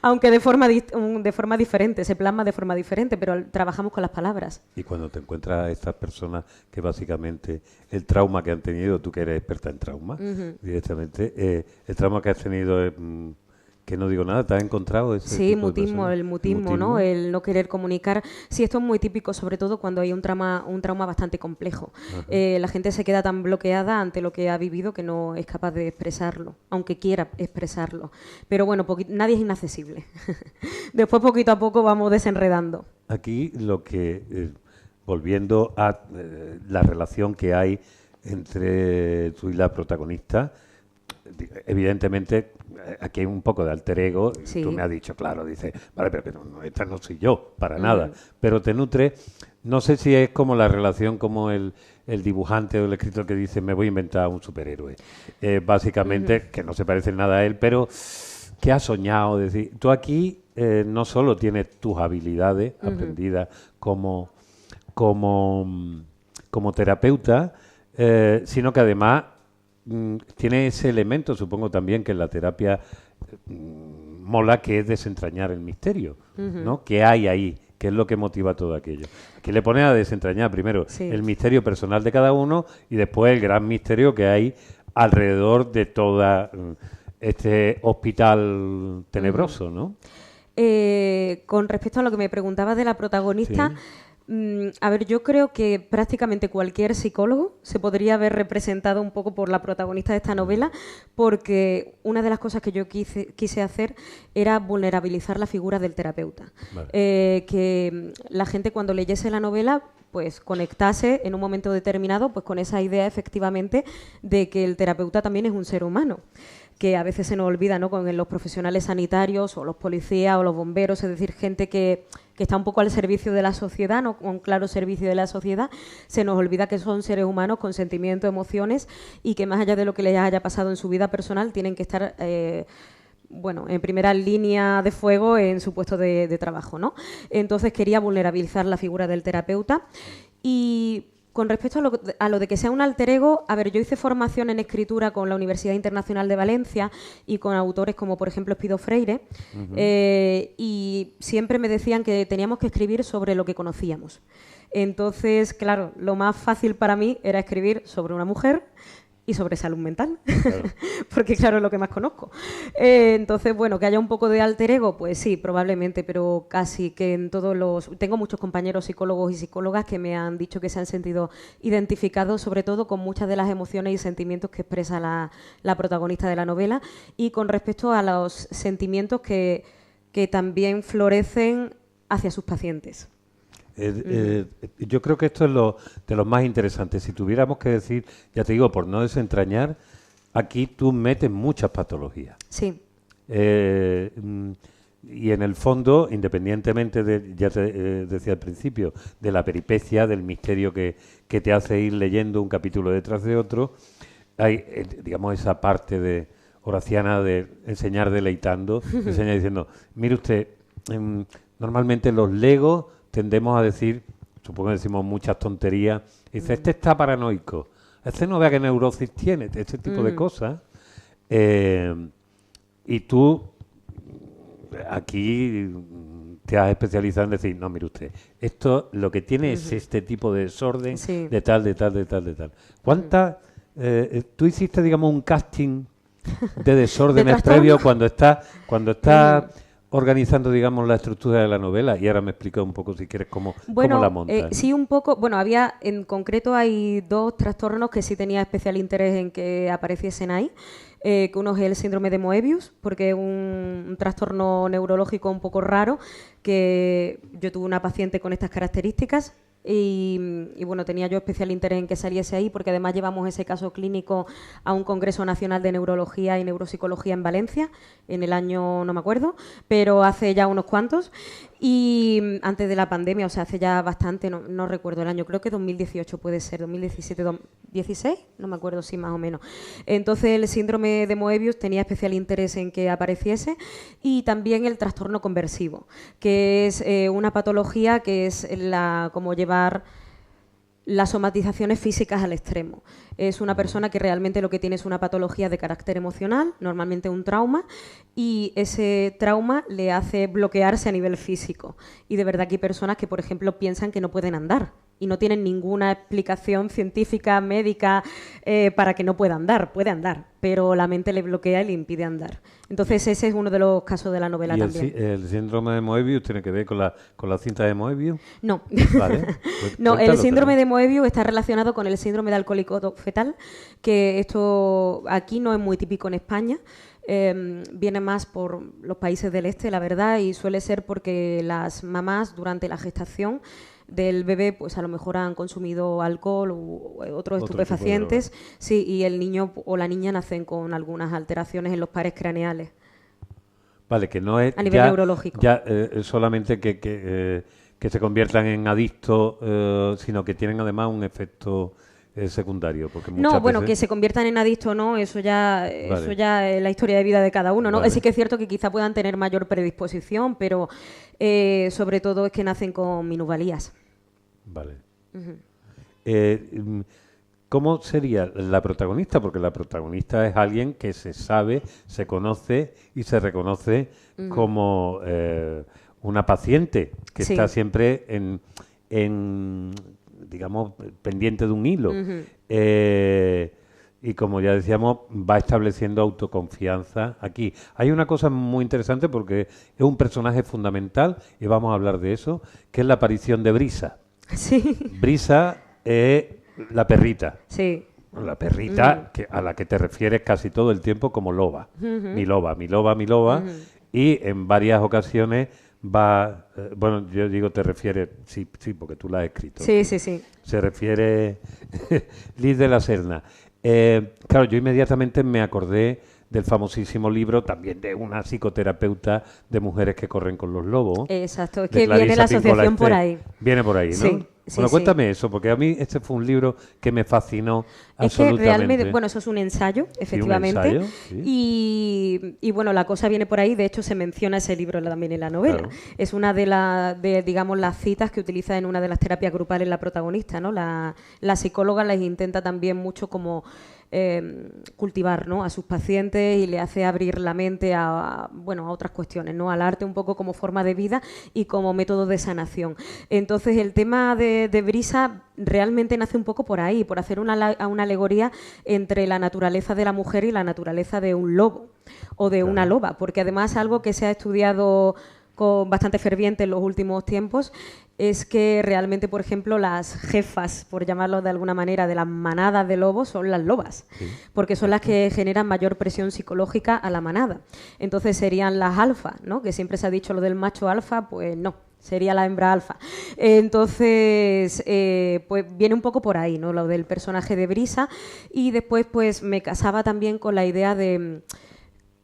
aunque de forma diferente, se plasma de forma diferente, pero trabajamos con las palabras. Y cuando te encuentras a estas personas que básicamente el trauma que han tenido, tú que eres experta en trauma, directamente, el trauma que has tenido es... que no digo nada, ¿te has encontrado ese Sí, tipo de personas? el mutismo, ¿no? El no querer comunicar. Sí, esto es muy típico, sobre todo cuando hay un trauma bastante complejo. La gente se queda tan bloqueada ante lo que ha vivido que no es capaz de expresarlo, aunque quiera expresarlo. Pero bueno, nadie es inaccesible. Después, poquito a poco, vamos desenredando. Aquí lo que, volviendo a la relación que hay entre tú y la protagonista, evidentemente aquí hay un poco de alter ego. Sí. Tú me has dicho, claro, dices, vale, pero no, esta no soy yo, para nada, pero te nutre. No sé si es como la relación como el dibujante o el escritor que dice, me voy a inventar un superhéroe, básicamente, que no se parece en nada a él, pero que ha soñado. Decir, tú aquí no solo tienes tus habilidades aprendidas como terapeuta, sino que además tiene ese elemento, supongo también, que en la terapia mola, que es desentrañar el misterio, ¿no? ¿Qué hay ahí? ¿Qué es lo que motiva todo aquello? Aquí le pone a desentrañar primero el misterio personal de cada uno y después el gran misterio que hay alrededor de toda este hospital tenebroso, ¿no? Con respecto a lo que me preguntabas de la protagonista... A ver, yo creo que prácticamente cualquier psicólogo se podría ver representado un poco por la protagonista de esta novela, porque una de las cosas que yo quise hacer era vulnerabilizar la figura del terapeuta. Vale. Que la gente cuando leyese la novela pues conectase en un momento determinado pues con esa idea efectivamente de que el terapeuta también es un ser humano, que a veces se nos olvida, ¿no? Con los profesionales sanitarios o los policías o los bomberos, es decir, gente que está un poco al servicio de la sociedad, ¿no? Con claro servicio de la sociedad, se nos olvida que son seres humanos con sentimientos, emociones y que más allá de lo que les haya pasado en su vida personal tienen que estar en primera línea de fuego en su puesto de trabajo, ¿no? Entonces quería vulnerabilizar la figura del terapeuta. Y con respecto a lo de que sea un alter ego, a ver, yo hice formación en escritura con la Universidad Internacional de Valencia y con autores como, por ejemplo, Espido Freire, y siempre me decían que teníamos que escribir sobre lo que conocíamos. Entonces, claro, lo más fácil para mí era escribir sobre una mujer y sobre salud mental, claro. Porque claro, es lo que más conozco. Entonces, bueno, que haya un poco de alter ego, pues sí, probablemente, pero casi que en todos los... Tengo muchos compañeros psicólogos y psicólogas que me han dicho que se han sentido identificados, sobre todo con muchas de las emociones y sentimientos que expresa la protagonista de la novela, y con respecto a los sentimientos que también florecen hacia sus pacientes. Yo creo que esto es de los más interesantes. Si tuviéramos que decir, ya te digo, por no desentrañar, aquí tú metes muchas patologías. Sí. Y en el fondo, independientemente de, ya te decía al principio, de la peripecia, del misterio que te hace ir leyendo un capítulo detrás de otro, hay, digamos, esa parte de horaciana de enseñar deleitando, enseñar diciendo, mire usted, normalmente los legos tendemos a decir, supongo que decimos muchas tonterías, dice, este está paranoico, este no vea qué neurosis tiene, este tipo de cosas. Y tú aquí te has especializado en decir, no, mire usted, esto lo que tiene es este tipo de desorden, de tal, de tal, de tal, de tal. ¿Cuántas? Tú hiciste, digamos, un casting de desórdenes previo cuando estás organizando, digamos, la estructura de la novela, y ahora me explica un poco, si quieres, cómo la montas. Sí, un poco. Bueno, en concreto hay dos trastornos que sí tenía especial interés en que apareciesen ahí. Que uno es el síndrome de Moebius, porque es un trastorno neurológico un poco raro, que yo tuve una paciente con estas características Y bueno, tenía yo especial interés en que saliese ahí porque además llevamos ese caso clínico a un Congreso Nacional de Neurología y Neuropsicología en Valencia, en el año, no me acuerdo, pero hace ya unos cuantos. Y antes de la pandemia, o sea, hace ya bastante, no recuerdo el año, creo que 2018 puede ser, 2017, 2016, no me acuerdo, sí, más o menos. Entonces, el síndrome de Moebius tenía especial interés en que apareciese, y también el trastorno conversivo, que es una patología que es como llevar las somatizaciones físicas al extremo. Es una persona que realmente lo que tiene es una patología de carácter emocional, normalmente un trauma, y ese trauma le hace bloquearse a nivel físico. Y de verdad que hay personas que, por ejemplo, piensan que no pueden andar y no tienen ninguna explicación científica, médica, para que no pueda andar. Puede andar, pero la mente le bloquea y le impide andar. Entonces ese es uno de los casos de la novela ¿Y también. el síndrome de Moebius tiene que ver con la cinta de Moebius? No. Vale. Pues No, el cuéntalo, síndrome pero... de Moebius está relacionado con el síndrome de alcohólico fetal, que esto aquí no es muy típico en España. Viene más por los países del este, la verdad, y suele ser porque las mamás durante la gestación del bebé pues a lo mejor han consumido alcohol u otros estupefacientes, sí, y el niño o la niña nacen con algunas alteraciones en los pares craneales. Vale, que no es a nivel neurológico. Ya solamente que se conviertan en adictos, sino que tienen además un efecto secundario. Porque No, bueno, veces... que se conviertan en adictos, ¿no? Eso ya es la historia de vida de cada uno, ¿no? Vale. Sí que es cierto que quizá puedan tener mayor predisposición, pero sobre todo es que nacen con minusvalías. Vale. ¿Cómo sería la protagonista? Porque la protagonista es alguien que se sabe, se conoce y se reconoce como una paciente que está siempre digamos, pendiente de un hilo. Y como ya decíamos, va estableciendo autoconfianza aquí. Hay una cosa muy interesante porque es un personaje fundamental, y vamos a hablar de eso, que es la aparición de Brisa. Sí. Brisa es la perrita. Sí. La perrita a la que te refieres casi todo el tiempo como loba. Mi loba, mi loba, mi loba. Y en varias ocasiones va... bueno, yo digo te refieres... Sí, porque tú la has escrito. Sí, sí, sí. Se refiere Liz de la Serna. Claro, yo inmediatamente me acordé del famosísimo libro también de una psicoterapeuta de mujeres que corren con los lobos. Exacto, es que viene la asociación por ahí. Viene por ahí, ¿no? Sí, Bueno, cuéntame eso, porque a mí este fue un libro que me fascinó absolutamente. Es que realmente, bueno, eso es un ensayo, efectivamente. Sí, un ensayo, sí. Y bueno, la cosa viene por ahí, de hecho se menciona ese libro también en la novela. Claro. Es una digamos, las citas que utiliza en una de las terapias grupales la protagonista, ¿no? La psicóloga les intenta también mucho como cultivar, ¿no?, a sus pacientes, y le hace abrir la mente a otras cuestiones, ¿no?, al arte un poco como forma de vida y como método de sanación. Entonces el tema de Brisa realmente nace un poco por ahí, por hacer una alegoría entre la naturaleza de la mujer y la naturaleza de un lobo o de una loba, porque además algo que se ha estudiado con bastante ferviente en los últimos tiempos es que realmente, por ejemplo, las jefas, por llamarlo de alguna manera, de las manadas de lobos son las lobas, porque son las que generan mayor presión psicológica a la manada. Entonces serían las alfa, ¿no?, que siempre se ha dicho lo del macho alfa, pues no, sería la hembra alfa. Entonces, pues viene un poco por ahí, ¿no?, lo del personaje de Brisa, y después pues me casaba también con la idea de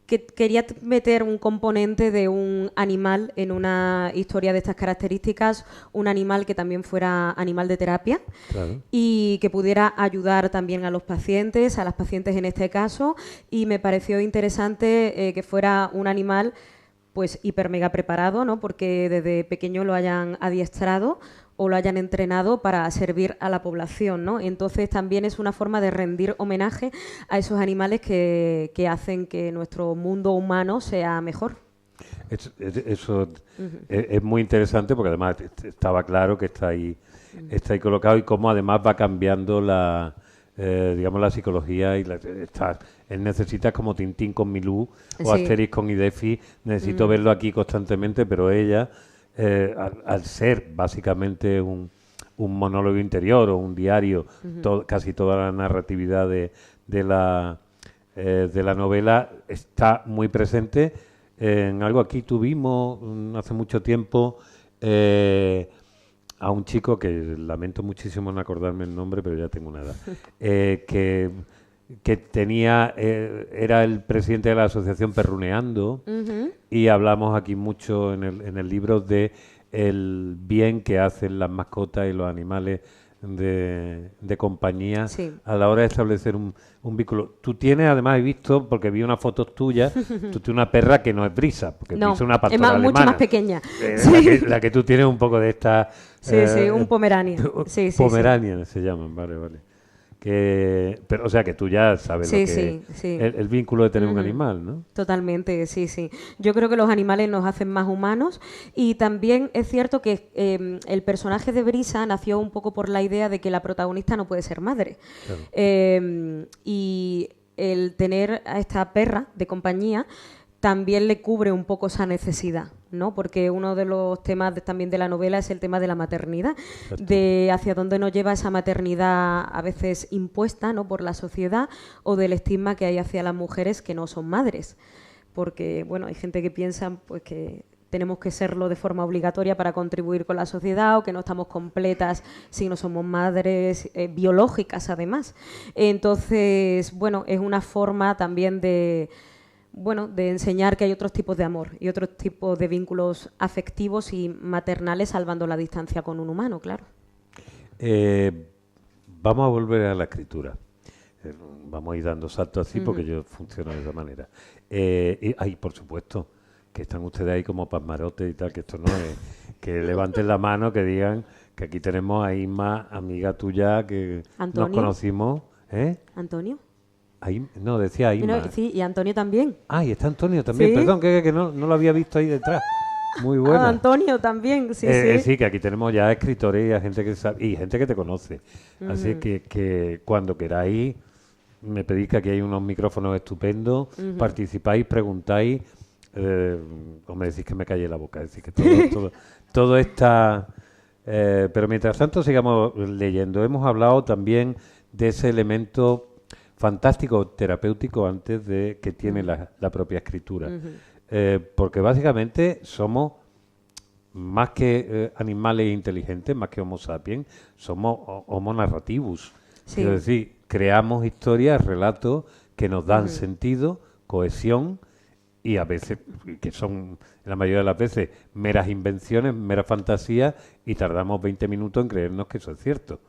que quería meter un componente de un animal en una historia de estas características, un animal que también fuera animal de terapia, claro, y que pudiera ayudar también a los pacientes, a las pacientes en este caso, y me pareció interesante que fuera un animal pues hiper mega preparado, ¿no?, porque desde pequeño lo hayan adiestrado o lo hayan entrenado para servir a la población, ¿no? Entonces también es una forma de rendir homenaje a esos animales que hacen que nuestro mundo humano sea mejor. Eso es muy interesante, porque además estaba claro que está ahí colocado, y cómo además va cambiando digamos, la psicología, y él necesita como Tintín con Milú o Asterix con Idefix, necesito verlo aquí constantemente, pero ella, al ser básicamente un monólogo interior o un diario, casi toda la narratividad de la novela está muy presente en algo. Aquí tuvimos hace mucho tiempo a un chico que lamento muchísimo no acordarme el nombre, pero ya tengo una edad, que tenía, era el presidente de la asociación Perruneando, y hablamos aquí mucho en el libro de el bien que hacen las mascotas y los animales de compañía a la hora de establecer un vínculo. Tú tienes, además, he visto, porque vi unas fotos tuyas, tú tienes una perra que no es Brisa, porque Brisa es una pastora alemana. Mucho más pequeña. La que tú tienes un poco de esta... un Pomerania. Pomerania se llaman, vale. Pero, o sea, que tú ya sabes lo que el vínculo de tener un animal, ¿no? Totalmente, sí. Yo creo que los animales nos hacen más humanos, y también es cierto que el personaje de Brisa nació un poco por la idea de que la protagonista no puede ser madre. Claro. Y el tener a esta perra de compañía también le cubre un poco esa necesidad, ¿no? Porque uno de los temas también de la novela es el tema de la maternidad, de hacia dónde nos lleva esa maternidad a veces impuesta, ¿no?, por la sociedad, o del estigma que hay hacia las mujeres que no son madres. Porque, bueno, hay gente que piensa pues que tenemos que serlo de forma obligatoria para contribuir con la sociedad, o que no estamos completas si no somos madres biológicas, además. Entonces, bueno, es una forma también de enseñar que hay otros tipos de amor y otros tipos de vínculos afectivos y maternales, salvando la distancia con un humano, claro. Vamos a volver a la escritura. Vamos a ir dando saltos así porque yo funciono de esa manera. Y por supuesto, que están ustedes ahí como pasmarotes y tal, que esto no es... Que levanten la mano, que digan que aquí tenemos a Isma, amiga tuya, que ¿Antonio? Nos conocimos. ¿Antonio? No, decía Isma. Sí, y Antonio también. Y está Antonio también. ¿Sí? Perdón, que no lo había visto ahí detrás. Muy bueno. Antonio también, sí. Sí, que aquí tenemos ya escritores y a gente que sabe, y gente que te conoce. Así que cuando queráis, me pedís que aquí hay unos micrófonos estupendos, participáis, preguntáis, o me decís que me calle la boca. Es decir, que todo está... pero mientras tanto sigamos leyendo. Hemos hablado también de ese elemento fantástico, terapéutico, antes de que tiene la propia escritura. Porque básicamente somos, más que animales inteligentes, más que Homo sapiens, somos Homo narrativus. Quiero decir, creamos historias, relatos que nos dan sentido, cohesión, y a veces, que son, la mayoría de las veces, meras invenciones, meras fantasías, y tardamos 20 minutos en creernos que eso es cierto.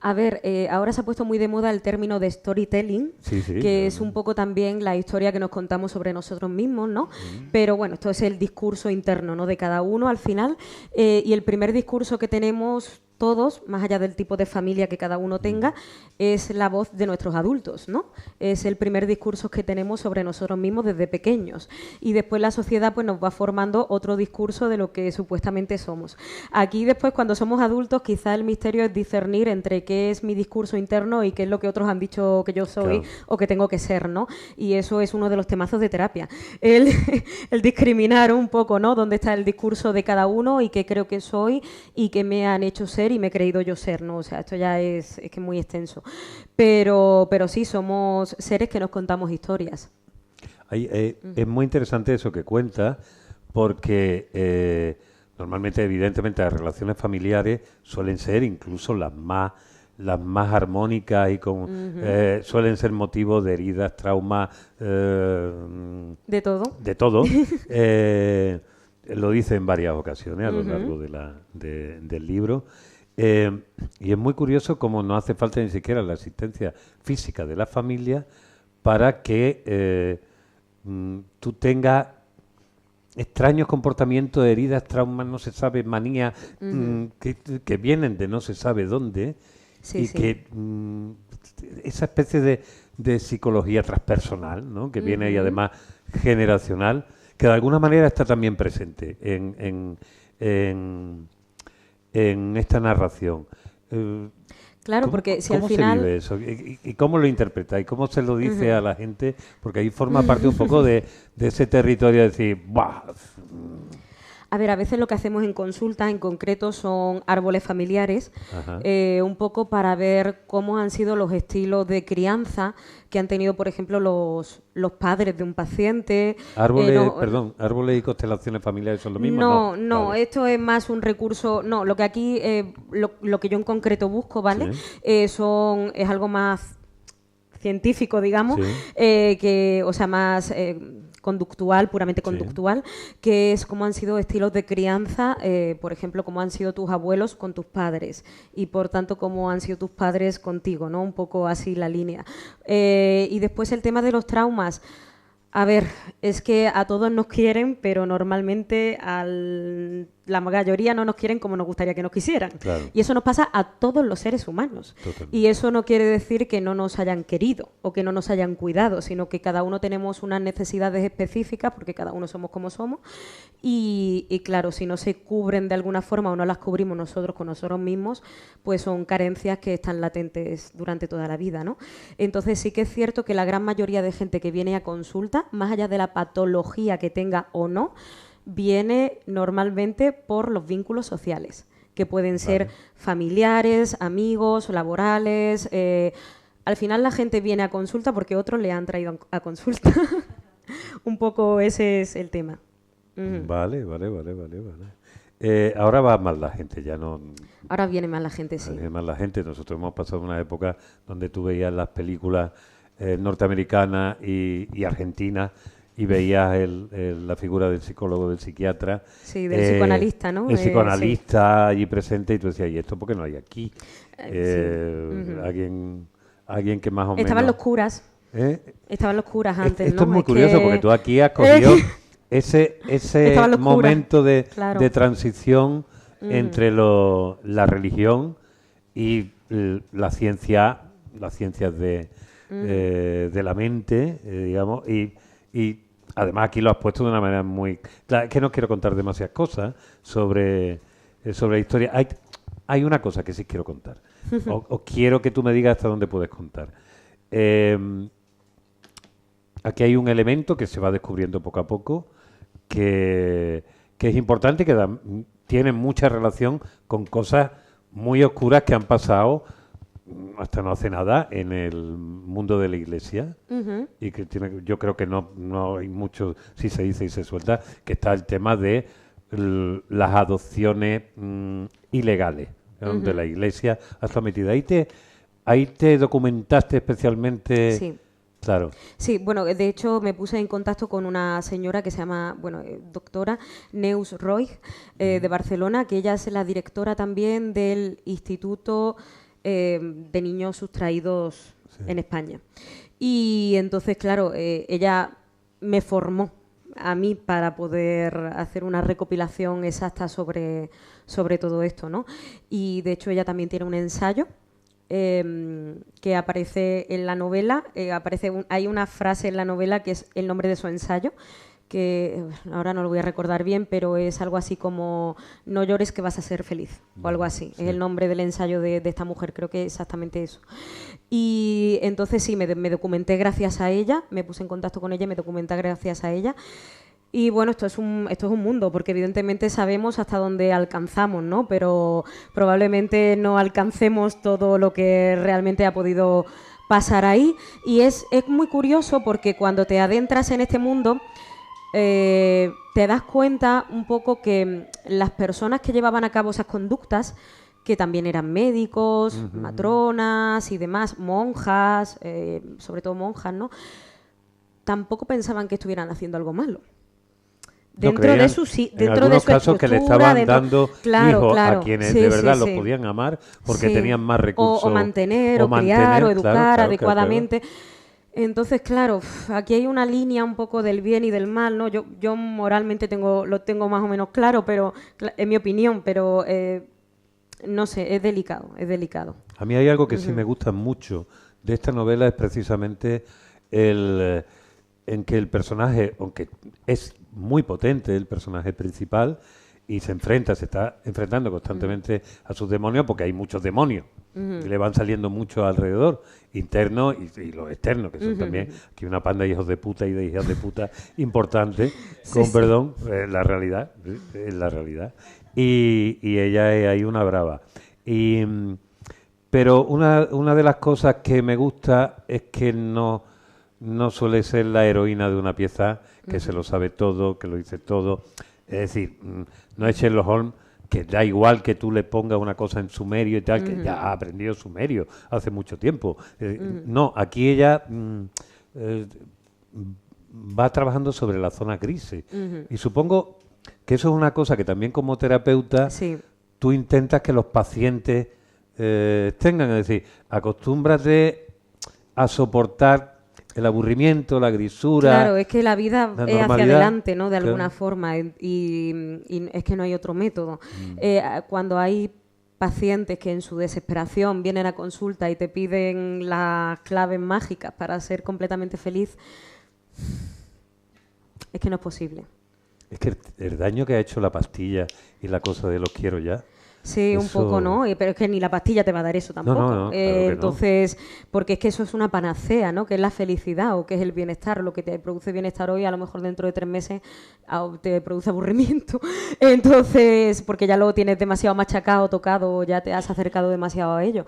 A ver, ahora se ha puesto muy de moda el término de storytelling, que es un poco también la historia que nos contamos sobre nosotros mismos, ¿no? Pero bueno, esto es el discurso interno, ¿no?, de cada uno al final, y el primer discurso que tenemos todos, más allá del tipo de familia que cada uno tenga, es la voz de nuestros adultos, ¿no? Es el primer discurso que tenemos sobre nosotros mismos desde pequeños. Y después la sociedad pues nos va formando otro discurso de lo que supuestamente somos. Aquí después, cuando somos adultos, quizá el misterio es discernir entre qué es mi discurso interno y qué es lo que otros han dicho que yo soy o que tengo que ser, ¿no? Y eso es uno de los temazos de terapia. El discriminar un poco, ¿no?, dónde está el discurso de cada uno y qué creo que soy y qué me han hecho ser y me he creído yo ser, ¿no? O sea, esto ya es que es muy extenso. Pero sí, somos seres que nos contamos historias. Es muy interesante eso que cuentas, porque normalmente, evidentemente, las relaciones familiares suelen ser incluso las más armónicas y suelen ser motivos de heridas, traumas... de todo. De todo. Lo dice en varias ocasiones a lo largo del libro. Y es muy curioso cómo no hace falta ni siquiera la asistencia física de la familia para que tú tengas extraños comportamientos, heridas, traumas, no se sabe, manías, que vienen de no se sabe dónde, que esa especie de psicología transpersonal, ¿no?, que viene y además generacional, que de alguna manera está también presente en esta narración. Claro, porque si al final... ¿Cómo se vive eso? ¿Y cómo lo interpretáis? ¿Cómo se lo dice a la gente? Porque ahí forma parte un poco de ese territorio de decir... ¡Buah! A ver, a veces lo que hacemos en consulta en concreto son árboles familiares, un poco para ver cómo han sido los estilos de crianza que han tenido, por ejemplo, los padres de un paciente. Árboles y constelaciones familiares son lo mismo. No, vale. Esto es más un recurso. No, lo que aquí, lo que yo en concreto busco, ¿vale? Sí. Es algo más científico, digamos, Sí. o sea, más conductual, puramente conductual, que es cómo han sido estilos de crianza, por ejemplo, cómo han sido tus abuelos con tus padres y, por tanto, cómo han sido tus padres contigo, ¿no? Un poco así la línea. Y después el tema de los traumas. A ver, es que a todos nos quieren, pero normalmente la mayoría no nos quieren como nos gustaría que nos quisieran. Claro. Y eso nos pasa a todos los seres humanos. Totalmente. Y eso no quiere decir que no nos hayan querido o que no nos hayan cuidado, sino que cada uno tenemos unas necesidades específicas, porque cada uno somos como somos. Y claro, si no se cubren de alguna forma o no las cubrimos nosotros con nosotros mismos, pues son carencias que están latentes durante toda la vida, ¿no? Entonces sí que es cierto que la gran mayoría de gente que viene a consulta, más allá de la patología que tenga o no, viene normalmente por los vínculos sociales, que pueden ser familiares, amigos, laborales. Al final la gente viene a consulta porque otros le han traído a consulta. Un poco ese es el tema. Vale. Ahora va más la gente, ya no... Ahora viene más la gente, sí. Viene más la gente. Nosotros hemos pasado una época donde tú veías las películas norteamericanas y argentinas y veías la figura del psicólogo, del psiquiatra. Sí, del psicoanalista, ¿no? El psicoanalista sí. allí presente, y tú decías, ¿y esto por qué no hay aquí? Alguien que más o menos... Estaban los curas. Estaban los curas antes, Esto ¿no? es muy curioso porque tú aquí has cogido ese momento de transición entre la religión y las ciencias de la mente, digamos, y además aquí lo has puesto de una manera muy... Claro, es que no quiero contar demasiadas cosas sobre la historia. Hay una cosa que sí quiero contar, o quiero que tú me digas hasta dónde puedes contar. Aquí hay un elemento que se va descubriendo poco a poco, que es importante, que tiene mucha relación con cosas muy oscuras que han pasado hasta no hace nada en el mundo de la Iglesia, y que yo creo que no hay mucho, si se dice y se suelta, que está el tema de las adopciones ilegales, donde la Iglesia ha estado metida. Ahí te documentaste especialmente. Sí. Claro. Sí, bueno, de hecho me puse en contacto con una señora que se llama, doctora Neus Roig, de Barcelona, que ella es la directora también del Instituto de Niños Sustraídos en España. Y entonces, claro, ella me formó a mí para poder hacer una recopilación exacta sobre todo esto, ¿no? Y de hecho ella también tiene un ensayo que aparece en la novela. Hay una frase en la novela que es el nombre de su ensayo, que ahora no lo voy a recordar bien, pero es algo así como "no llores que vas a ser feliz", o algo así. Sí. Es el nombre del ensayo de esta mujer, creo que es exactamente eso. Y entonces sí, me documenté gracias a ella, me puse en contacto con ella y me documenté gracias a ella. Y bueno, esto es un mundo, porque evidentemente sabemos hasta dónde alcanzamos, ¿no? Pero probablemente no alcancemos todo lo que realmente ha podido pasar ahí. Y es muy curioso porque cuando te adentras en este mundo, te das cuenta un poco que las personas que llevaban a cabo esas conductas, que también eran médicos, matronas y demás, monjas, sobre todo monjas, ¿no? Tampoco pensaban que estuvieran haciendo algo malo. Dentro de su casos que le estaban dando hijos a quienes de verdad los sí. podían amar porque tenían más recursos. O mantener, o criar, o educar adecuadamente. Claro. Entonces, claro, aquí hay una línea un poco del bien y del mal, ¿no? Yo moralmente lo tengo más o menos claro, pero en mi opinión, pero no sé, es delicado. A mí hay algo que sí me gusta mucho de esta novela, es precisamente en que el personaje, aunque es muy potente el personaje principal y se está enfrentando constantemente a sus demonios, porque hay muchos demonios Ujú. Y le van saliendo muchos alrededor, internos y los externos, que son también aquí una panda de hijos de puta y de hijas de puta importante, con Sí. perdón, la realidad, es la realidad. Y ella es ahí una brava. Y, pero una de las cosas que me gusta es que no suele ser la heroína de una pieza que se lo sabe todo, que lo dice todo. Es decir, no es Sherlock Holmes, que da igual que tú le pongas una cosa en sumerio y tal, que ya ha aprendido sumerio hace mucho tiempo. No, aquí ella eh, va trabajando sobre la zona grises. Y supongo que eso es una cosa que también como terapeuta Sí. tú intentas que los pacientes tengan, es decir, acostúmbrate a soportar el aburrimiento, la grisura. Claro, es que la vida la es hacia normalidad. adelante, ¿no? De Claro. alguna forma, y es que no hay otro método. Cuando hay pacientes que en su desesperación vienen a consulta y te piden las claves mágicas para ser completamente feliz, es que no es posible. Es que el daño que ha hecho la pastilla y la cosa de los quiero ya. Sí, un Eso- poco, ¿no? Pero es que ni la pastilla te va a dar eso tampoco. no, claro que no. Entonces, porque es que eso es una panacea, ¿no? Que es la felicidad o que es el bienestar. Lo que te produce bienestar hoy, a lo mejor dentro de 3 meses te produce aburrimiento. Entonces, porque ya lo tienes demasiado machacado, tocado, ya te has acercado demasiado a ello.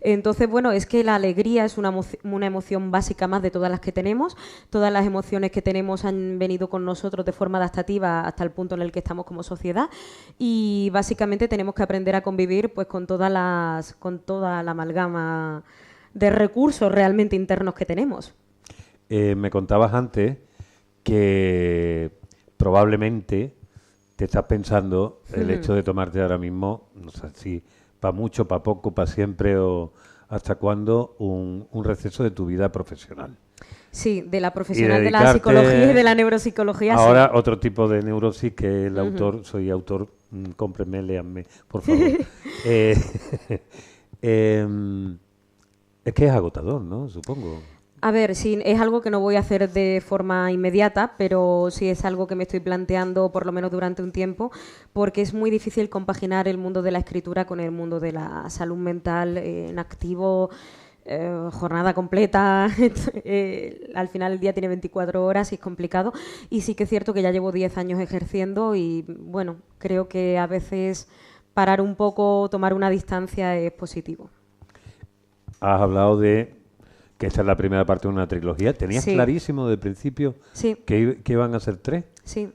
Entonces, bueno, es que la alegría es una emoción básica más de todas las que tenemos. Todas las emociones que tenemos han venido con nosotros de forma adaptativa hasta el punto en el que estamos como sociedad y básicamente tenemos que aprender a convivir pues con toda la amalgama de recursos realmente internos que tenemos. Me contabas antes que probablemente te estás pensando el hecho de tomarte ahora mismo, no sé si para mucho, para poco, para siempre o hasta cuándo, un receso de tu vida profesional. Sí, de la profesional de la dedicarte psicología y de la neuropsicología. Ahora sí. otro tipo de neurosis que el autor, soy autor, cómprenme, léanme, por favor. Eh, es que es agotador, ¿no? Supongo. A ver, sí, es algo que no voy a hacer de forma inmediata, pero sí es algo que me estoy planteando por lo menos durante un tiempo, porque es muy difícil compaginar el mundo de la escritura con el mundo de la salud mental en activo, jornada completa. Al final el día tiene 24 horas y es complicado. Y sí que es cierto que ya llevo 10 años ejerciendo y, bueno, creo que a veces parar un poco, tomar una distancia es positivo. Has hablado de que esta es la primera parte de una trilogía. ¿Tenías Sí. clarísimo de principio Sí, que iban a ser 3? sí.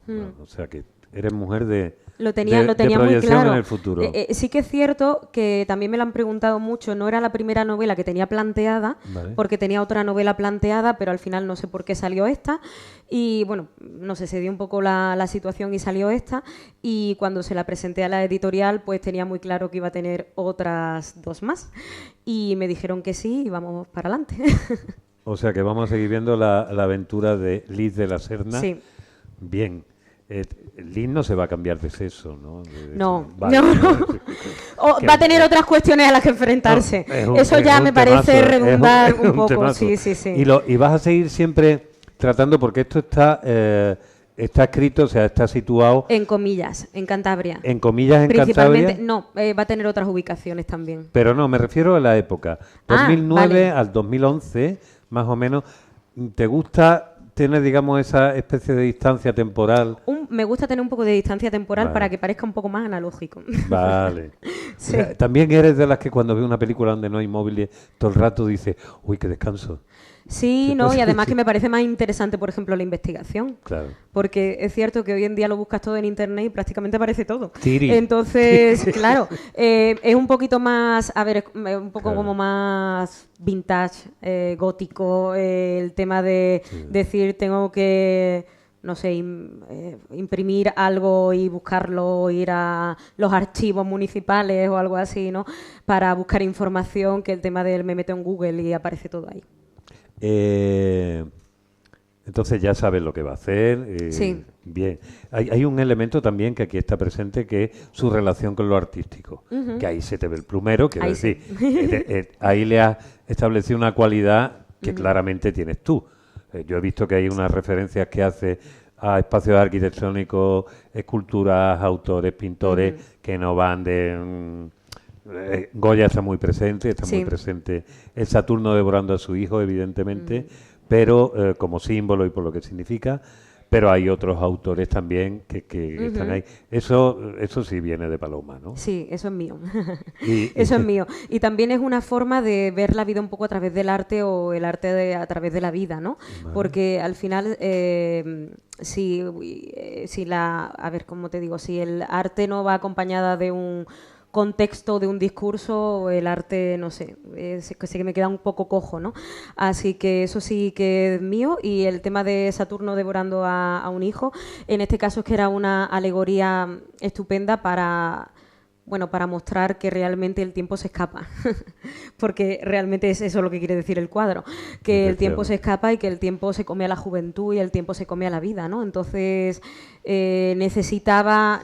Bueno, o sea que eres mujer de, Lo tenía de muy proyección claro. en el futuro. Sí que es cierto que también me lo han preguntado mucho. No era la primera novela que tenía planteada, Vale. porque tenía otra novela planteada, pero al final no sé por qué salió esta. Y bueno, no sé, se dio un poco la situación y salió esta. Y cuando se la presenté a la editorial, pues tenía muy claro que iba a tener otras 2 más. Y me dijeron que sí y vamos para adelante. O sea que vamos a seguir viendo la aventura de Liz de la Serna. Sí. Bien. Liz no se va a cambiar de sexo, ¿no? No, Vale. no. Va a tener otras cuestiones a las que enfrentarse. No, es un- Eso es ya un me parece temazo, redundar es un poco. temazo. Sí, sí, sí. Y vas a seguir siempre tratando, porque esto está escrito, o sea, está situado En comillas, en Cantabria. en comillas en Principalmente, Cantabria. no, va a tener otras ubicaciones también. Pero no, me refiero a la época. Ah, 2009 vale. al 2011, más o menos. ¿Te gusta tener, digamos, esa especie de distancia temporal? Me gusta tener un poco de distancia temporal Vale. para que parezca un poco más analógico. Vale. Sí. O sea, también eres de las que cuando ve una película donde no hay móviles, todo el rato dice, uy, qué descanso. Sí, Sí, ¿no? pues, Y además sí. que me parece más interesante, por ejemplo, la investigación. Claro. Porque es cierto que hoy en día lo buscas todo en internet y prácticamente aparece todo. Tiri. Entonces, claro, es un poquito más, a ver, es un poco Claro. como más vintage, gótico, el tema de decir tengo que, no sé, imprimir algo y buscarlo, ir a los archivos municipales o algo así, ¿no? Para buscar información, que el tema del me meto en Google y aparece todo ahí. Entonces ya sabes lo que va a hacer. Sí. Bien. Hay un elemento también que aquí está presente, que es su relación con lo artístico. Que ahí se te ve el plumero, quiero Ahí decir. Ahí le has establecido una cualidad que claramente tienes tú. Yo he visto que hay unas referencias que hace a espacios arquitectónicos, esculturas, autores, pintores, que no van Goya está muy presente el Saturno devorando a su hijo, evidentemente, pero como símbolo y por lo que significa, pero hay otros autores también que están ahí. Eso sí viene de Paloma, ¿no? Sí, eso es mío. Eso es mío. Y también es una forma de ver la vida un poco a través del arte o el arte a través de la vida, ¿no? Vale. Porque al final, si a ver, ¿cómo te digo? Si el arte no va acompañada de un contexto, de un discurso, el arte, no sé, que me queda un poco cojo, ¿no? Así que eso sí que es mío. Y el tema de Saturno devorando a un hijo, en este caso es que era una alegoría estupenda para mostrar que realmente el tiempo se escapa, porque realmente es eso lo que quiere decir el cuadro, que el tiempo se escapa y que el tiempo se come a la juventud y el tiempo se come a la vida, ¿no? Entonces iba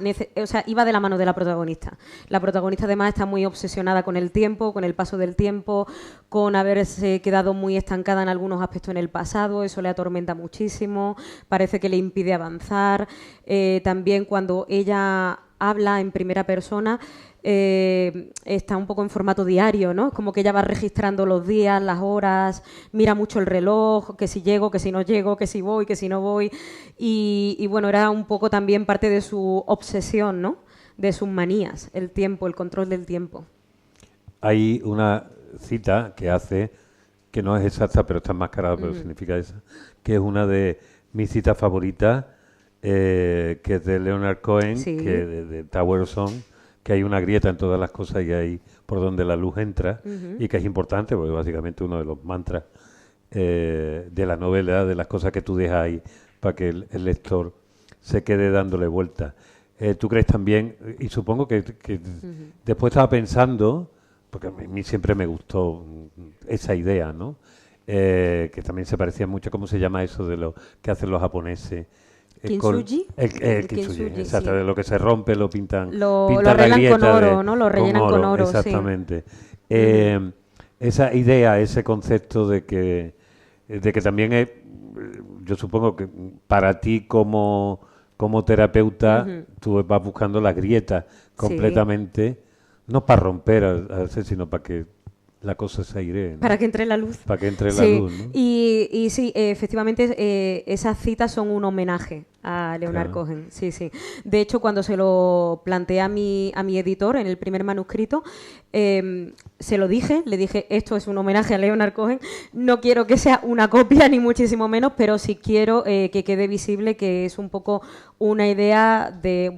de la mano de la protagonista. La protagonista además está muy obsesionada con el tiempo, con el paso del tiempo, con haberse quedado muy estancada en algunos aspectos en el pasado, eso le atormenta muchísimo, parece que le impide avanzar. También cuando ella habla en primera persona, está un poco en formato diario, ¿no? Como que ella va registrando los días, las horas, mira mucho el reloj, que si llego, que si no llego, que si voy, que si no voy. Y bueno, era un poco también parte de su obsesión, ¿no? De sus manías, el tiempo, el control del tiempo. Hay una cita que hace, que no es exacta, pero está enmascarada, pero significa esa, que es una de mis citas favoritas, que es de Leonard Cohen, sí, que de Tower of Song, que hay una grieta en todas las cosas y hay por donde la luz entra, y que es importante porque básicamente uno de los mantras de la novela, de las cosas que tú dejas ahí para que el lector se quede dándole vueltas. ¿Tú crees también, y supongo que después estaba pensando, porque a mí siempre me gustó esa idea, ¿no? Que también se parecía mucho, ¿cómo se llama eso de lo que hacen los japoneses? ¿Kintsugi? El kintsugi, exacto, sí. De lo que se rompe lo pintan. Lo arreglan con oro, ¿no? Lo rellenan con oro, exactamente. Sí. Esa idea, ese concepto de que también es, yo supongo que para ti como terapeuta, tú vas buscando las grietas completamente, no para romper, sino para que la cosa se airee, ¿no? Para que entre la luz. Para que entre la luz, ¿no? Y sí, efectivamente, esas citas son un homenaje a Leonard Cohen. Sí, sí. De hecho, cuando se lo planteé a mi editor en el primer manuscrito, se lo dije, le dije, esto es un homenaje a Leonard Cohen, no quiero que sea una copia ni muchísimo menos, pero sí quiero que quede visible que es un poco una idea de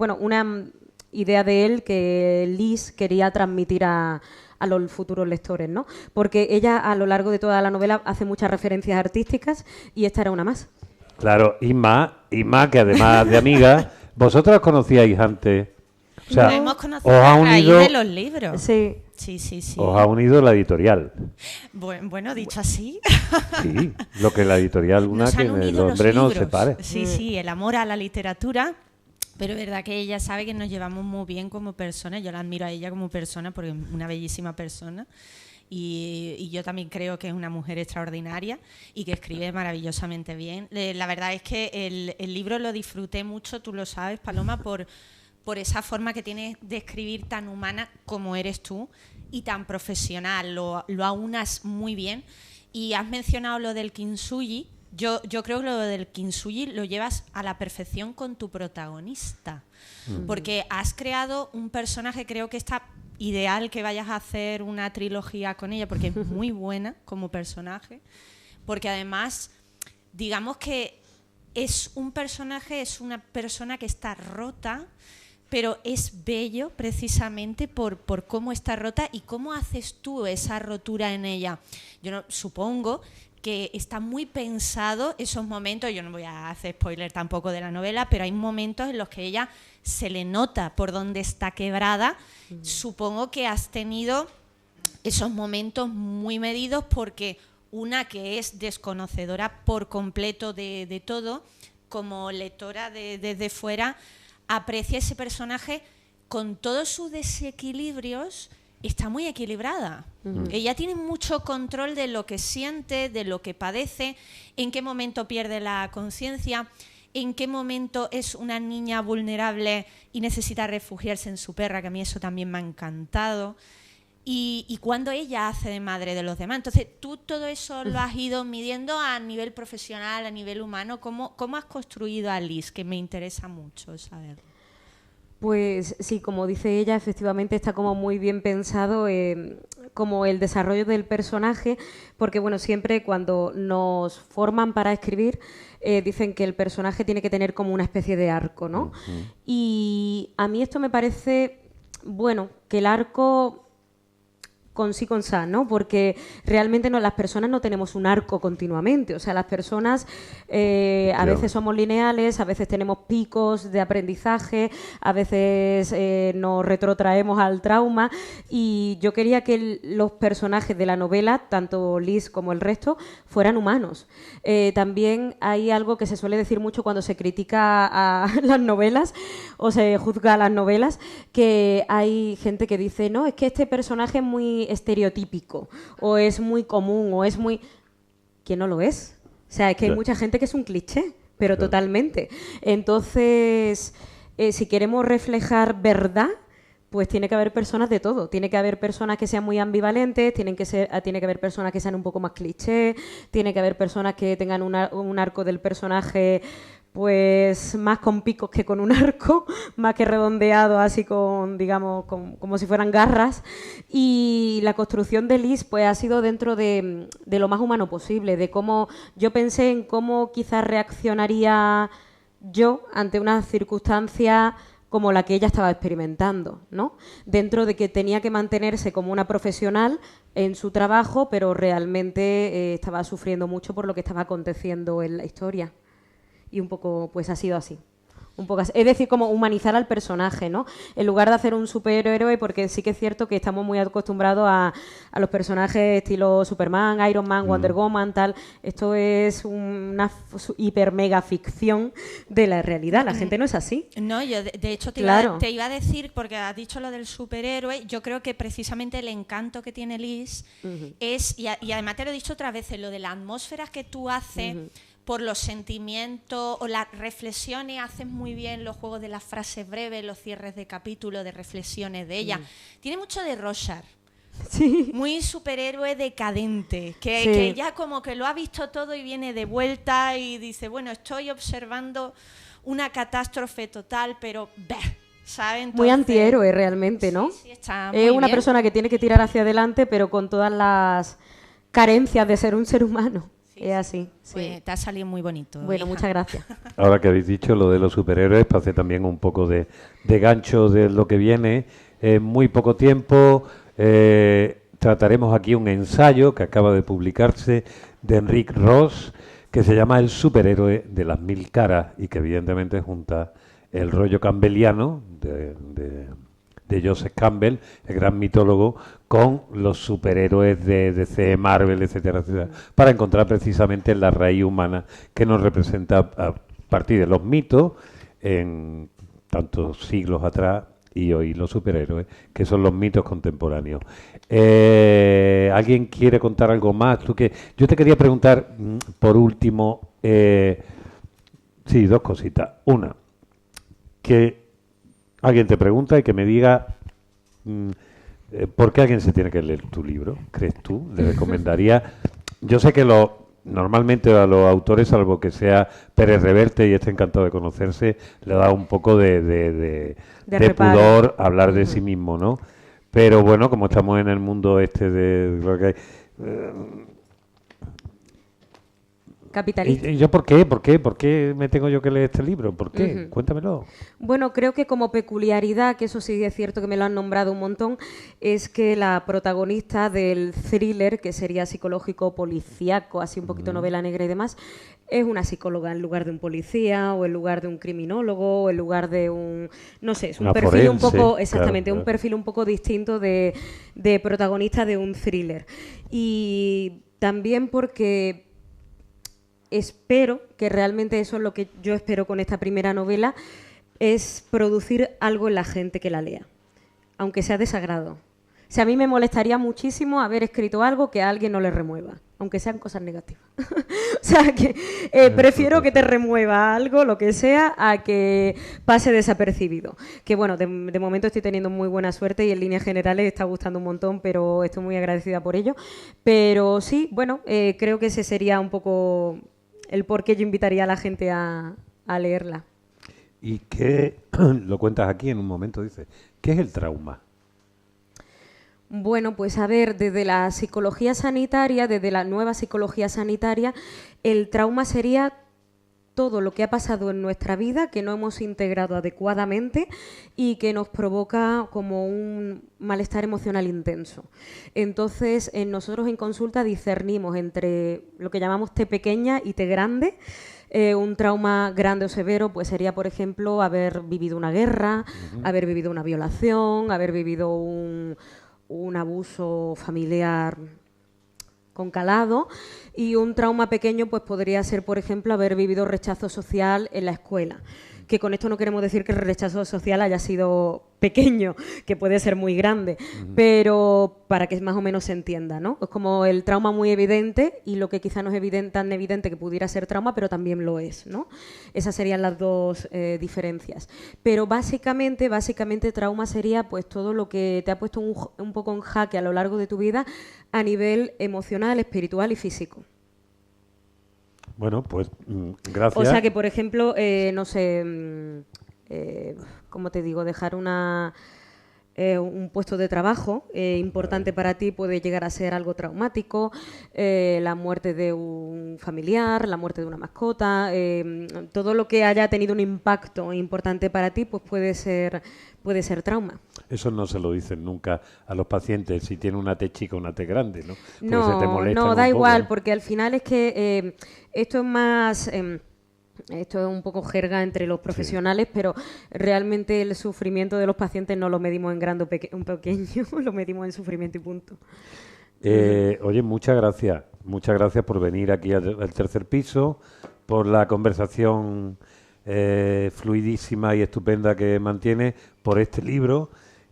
él que Liz quería transmitir a los futuros lectores, ¿no? Porque ella a lo largo de toda la novela hace muchas referencias artísticas y esta era una más. Claro, y más que además de amiga, ¿vosotras conocíais antes? O sea, nos hemos conocido a raíz de los libros. Sí. Sí. Os ha unido la editorial. Bueno, dicho así. Sí, lo que la editorial, una que el hombre no se pare. Sí, el amor a la literatura. Pero es verdad que ella sabe que nos llevamos muy bien como personas. Yo la admiro a ella como persona porque es una bellísima persona. Y yo también creo que es una mujer extraordinaria y que escribe maravillosamente bien. La verdad es que el libro lo disfruté mucho, tú lo sabes, Paloma, por esa forma que tienes de escribir tan humana como eres tú y tan profesional. Lo aunas muy bien. Y has mencionado lo del kintsugi. Yo creo que lo del kintsugi lo llevas a la perfección con tu protagonista, porque has creado un personaje, creo que está ideal que vayas a hacer una trilogía con ella, porque es muy buena como personaje, porque además, digamos que es un personaje, es una persona que está rota, pero es bello precisamente por cómo está rota y cómo haces tú esa rotura en ella. Yo supongo que está muy pensado esos momentos, yo no voy a hacer spoiler tampoco de la novela, pero hay momentos en los que ella se le nota por dónde está quebrada. Supongo que has tenido esos momentos muy medidos porque una que es desconocedora por completo de todo, como lectora desde fuera, aprecia ese personaje con todos sus desequilibrios. Está muy equilibrada. Ella tiene mucho control de lo que siente, de lo que padece, en qué momento pierde la conciencia, en qué momento es una niña vulnerable y necesita refugiarse en su perra, que a mí eso también me ha encantado. y cuando ella hace de madre de los demás. Entonces, tú todo eso lo has ido midiendo a nivel profesional, a nivel humano. ¿Cómo has construido a Liz? Que me interesa mucho saber. Pues sí, como dice ella, efectivamente está como muy bien pensado como el desarrollo del personaje, porque bueno, siempre cuando nos forman para escribir dicen que el personaje tiene que tener como una especie de arco, ¿no? Y a mí esto me parece, bueno, que el arco con sí con sa, ¿no? Porque realmente las personas no tenemos un arco continuamente. O sea, las personas a veces somos lineales, a veces tenemos picos de aprendizaje, a veces nos retrotraemos al trauma. Y yo quería que los personajes de la novela, tanto Liz como el resto, fueran humanos. También hay algo que se suele decir mucho cuando se critica a las novelas o se juzga a las novelas, que hay gente que dice, no, es que este personaje es muy estereotípico, o es muy común, o es muy... que no lo es. O sea, es que hay mucha gente que es un cliché, pero totalmente. Entonces, si queremos reflejar verdad, pues tiene que haber personas de todo. Tiene que haber personas que sean muy ambivalentes, tiene que haber personas que sean un poco más cliché, tiene que haber personas que tengan un arco del personaje pues más con picos que con un arco, más que redondeado, así con, digamos, como si fueran garras. Y la construcción de Liz pues ha sido dentro de lo más humano posible, de cómo yo pensé en cómo quizás reaccionaría yo ante una circunstancia como la que ella estaba experimentando, ¿no? Dentro de que tenía que mantenerse como una profesional en su trabajo, pero realmente estaba sufriendo mucho por lo que estaba aconteciendo en la historia. Y un poco, pues ha sido así. Un poco así. Es decir, como humanizar al personaje, ¿no? En lugar de hacer un superhéroe, porque sí que es cierto que estamos muy acostumbrados a los personajes estilo Superman, Iron Man, Wonder Woman, tal. Esto es una hiper mega ficción de la realidad. La gente no es así. No, yo de hecho te iba a decir, porque has dicho lo del superhéroe, yo creo que precisamente el encanto que tiene Liz es, y además te lo he dicho otras veces, lo de la atmósfera que tú haces por los sentimientos o las reflexiones, haces muy bien los juegos de las frases breves, los cierres de capítulo, de reflexiones de ella. Tiene mucho de Rorschach. Sí. Muy superhéroe decadente, que ya como que lo ha visto todo y viene de vuelta y dice, bueno, estoy observando una catástrofe total, pero ¿saben? Entonces, muy antihéroe realmente, ¿no? Sí, está muy es una bien. persona que tiene que tirar hacia adelante, pero con todas las carencias de ser un ser humano. Es así, Pues te ha salido muy bonito. Bueno, hija. muchas gracias. Ahora que habéis dicho lo de los superhéroes, para hacer también un poco de gancho de lo que viene, en muy poco tiempo trataremos aquí un ensayo que acaba de publicarse de Enric Ros, que se llama El superhéroe de las mil caras y que evidentemente junta el rollo campbelliano de Joseph Campbell, el gran mitólogo, con los superhéroes de DC, Marvel, etcétera, etcétera, para encontrar precisamente la raíz humana que nos representa a partir de los mitos en tantos siglos atrás y hoy los superhéroes, que son los mitos contemporáneos. ¿Alguien quiere contar algo más? Yo te quería preguntar, por último, sí, dos cositas. Una, que alguien te pregunta y que me diga ¿por qué alguien se tiene que leer tu libro? ¿Crees tú? ¿Le recomendaría? Yo sé que normalmente a los autores, salvo que sea Pérez Reverte y esté encantado de conocerse, le da un poco de pudor hablar de sí mismo, ¿no? Pero bueno, como estamos en el mundo este de lo que hay, Capitalista. ¿Y yo por qué? ¿Por qué me tengo yo que leer este libro? ¿Por qué? Cuéntamelo. Bueno, creo que como peculiaridad, que eso sí es cierto que me lo han nombrado un montón, es que la protagonista del thriller, que sería psicológico, policíaco, así un poquito novela negra y demás, es una psicóloga en lugar de un policía, o en lugar de un criminólogo, o en lugar de un... no sé, es un perfil forense, un poco... Exactamente, claro. Un perfil un poco distinto de protagonista de un thriller. Y también porque... espero que realmente eso es lo que yo espero con esta primera novela, es producir algo en la gente que la lea, aunque sea desagrado. O sea, a mí me molestaría muchísimo haber escrito algo que a alguien no le remueva. aunque sean cosas negativas. O sea, que prefiero que te remueva algo, lo que sea, a que pase desapercibido. Que bueno, de momento estoy teniendo muy buena suerte y en líneas generales está gustando un montón, pero estoy muy agradecida por ello. Pero sí, bueno, creo que ese sería un poco el por qué yo invitaría a la gente a leerla. Y que lo cuentas aquí en un momento, dices, ¿qué es el trauma? Bueno, pues a ver, desde la psicología sanitaria, desde la nueva psicología sanitaria, el trauma sería todo lo que ha pasado en nuestra vida que no hemos integrado adecuadamente y que nos provoca como un malestar emocional intenso. Entonces, nosotros en consulta discernimos entre lo que llamamos T pequeña y T grande. Un trauma grande o severo pues sería, por ejemplo, haber vivido una guerra, haber vivido una violación, haber vivido un abuso familiar con calado, y un trauma pequeño pues podría ser, por ejemplo, haber vivido rechazo social en la escuela. Que con esto no queremos decir que el rechazo social haya sido pequeño, que puede ser muy grande, pero para que más o menos se entienda, ¿no? Es como el trauma muy evidente y lo que quizá no es tan evidente que pudiera ser trauma, pero también lo es, ¿no? Esas serían las dos diferencias. Pero básicamente trauma sería pues todo lo que te ha puesto un poco en jaque a lo largo de tu vida a nivel emocional, espiritual y físico. Bueno, pues gracias. O sea que, por ejemplo, no sé, ¿cómo te digo? Dejar un puesto de trabajo importante para ti puede llegar a ser algo traumático, la muerte de un familiar, la muerte de una mascota, todo lo que haya tenido un impacto importante para ti, pues puede ser trauma. Eso no se lo dicen nunca a los pacientes si tiene una T chica o una T grande, ¿no? Porque no, se te molestan no, da un igual, poco. porque al final es que esto es más... esto es un poco jerga entre los profesionales, pero realmente el sufrimiento de los pacientes no lo medimos en grande o pequeño, lo medimos en sufrimiento y punto. Oye, muchas gracias por venir aquí al tercer piso, por la conversación fluidísima y estupenda que mantiene, por este libro.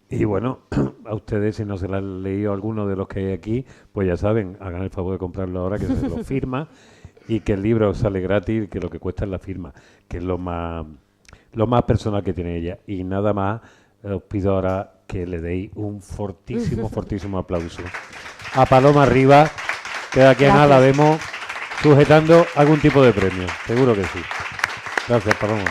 Y bueno, a ustedes, si no se lo han leído alguno de los que hay aquí, pues ya saben, hagan el favor de comprarlo ahora, que se lo firma. Y que el libro sale gratis, que lo que cuesta es la firma, que es lo más personal que tiene ella. Y nada más, os pido ahora que le deis un fortísimo aplauso a Paloma Rivas, que de aquí a nada la vemos sujetando algún tipo de premio. Seguro que sí. Gracias, Paloma.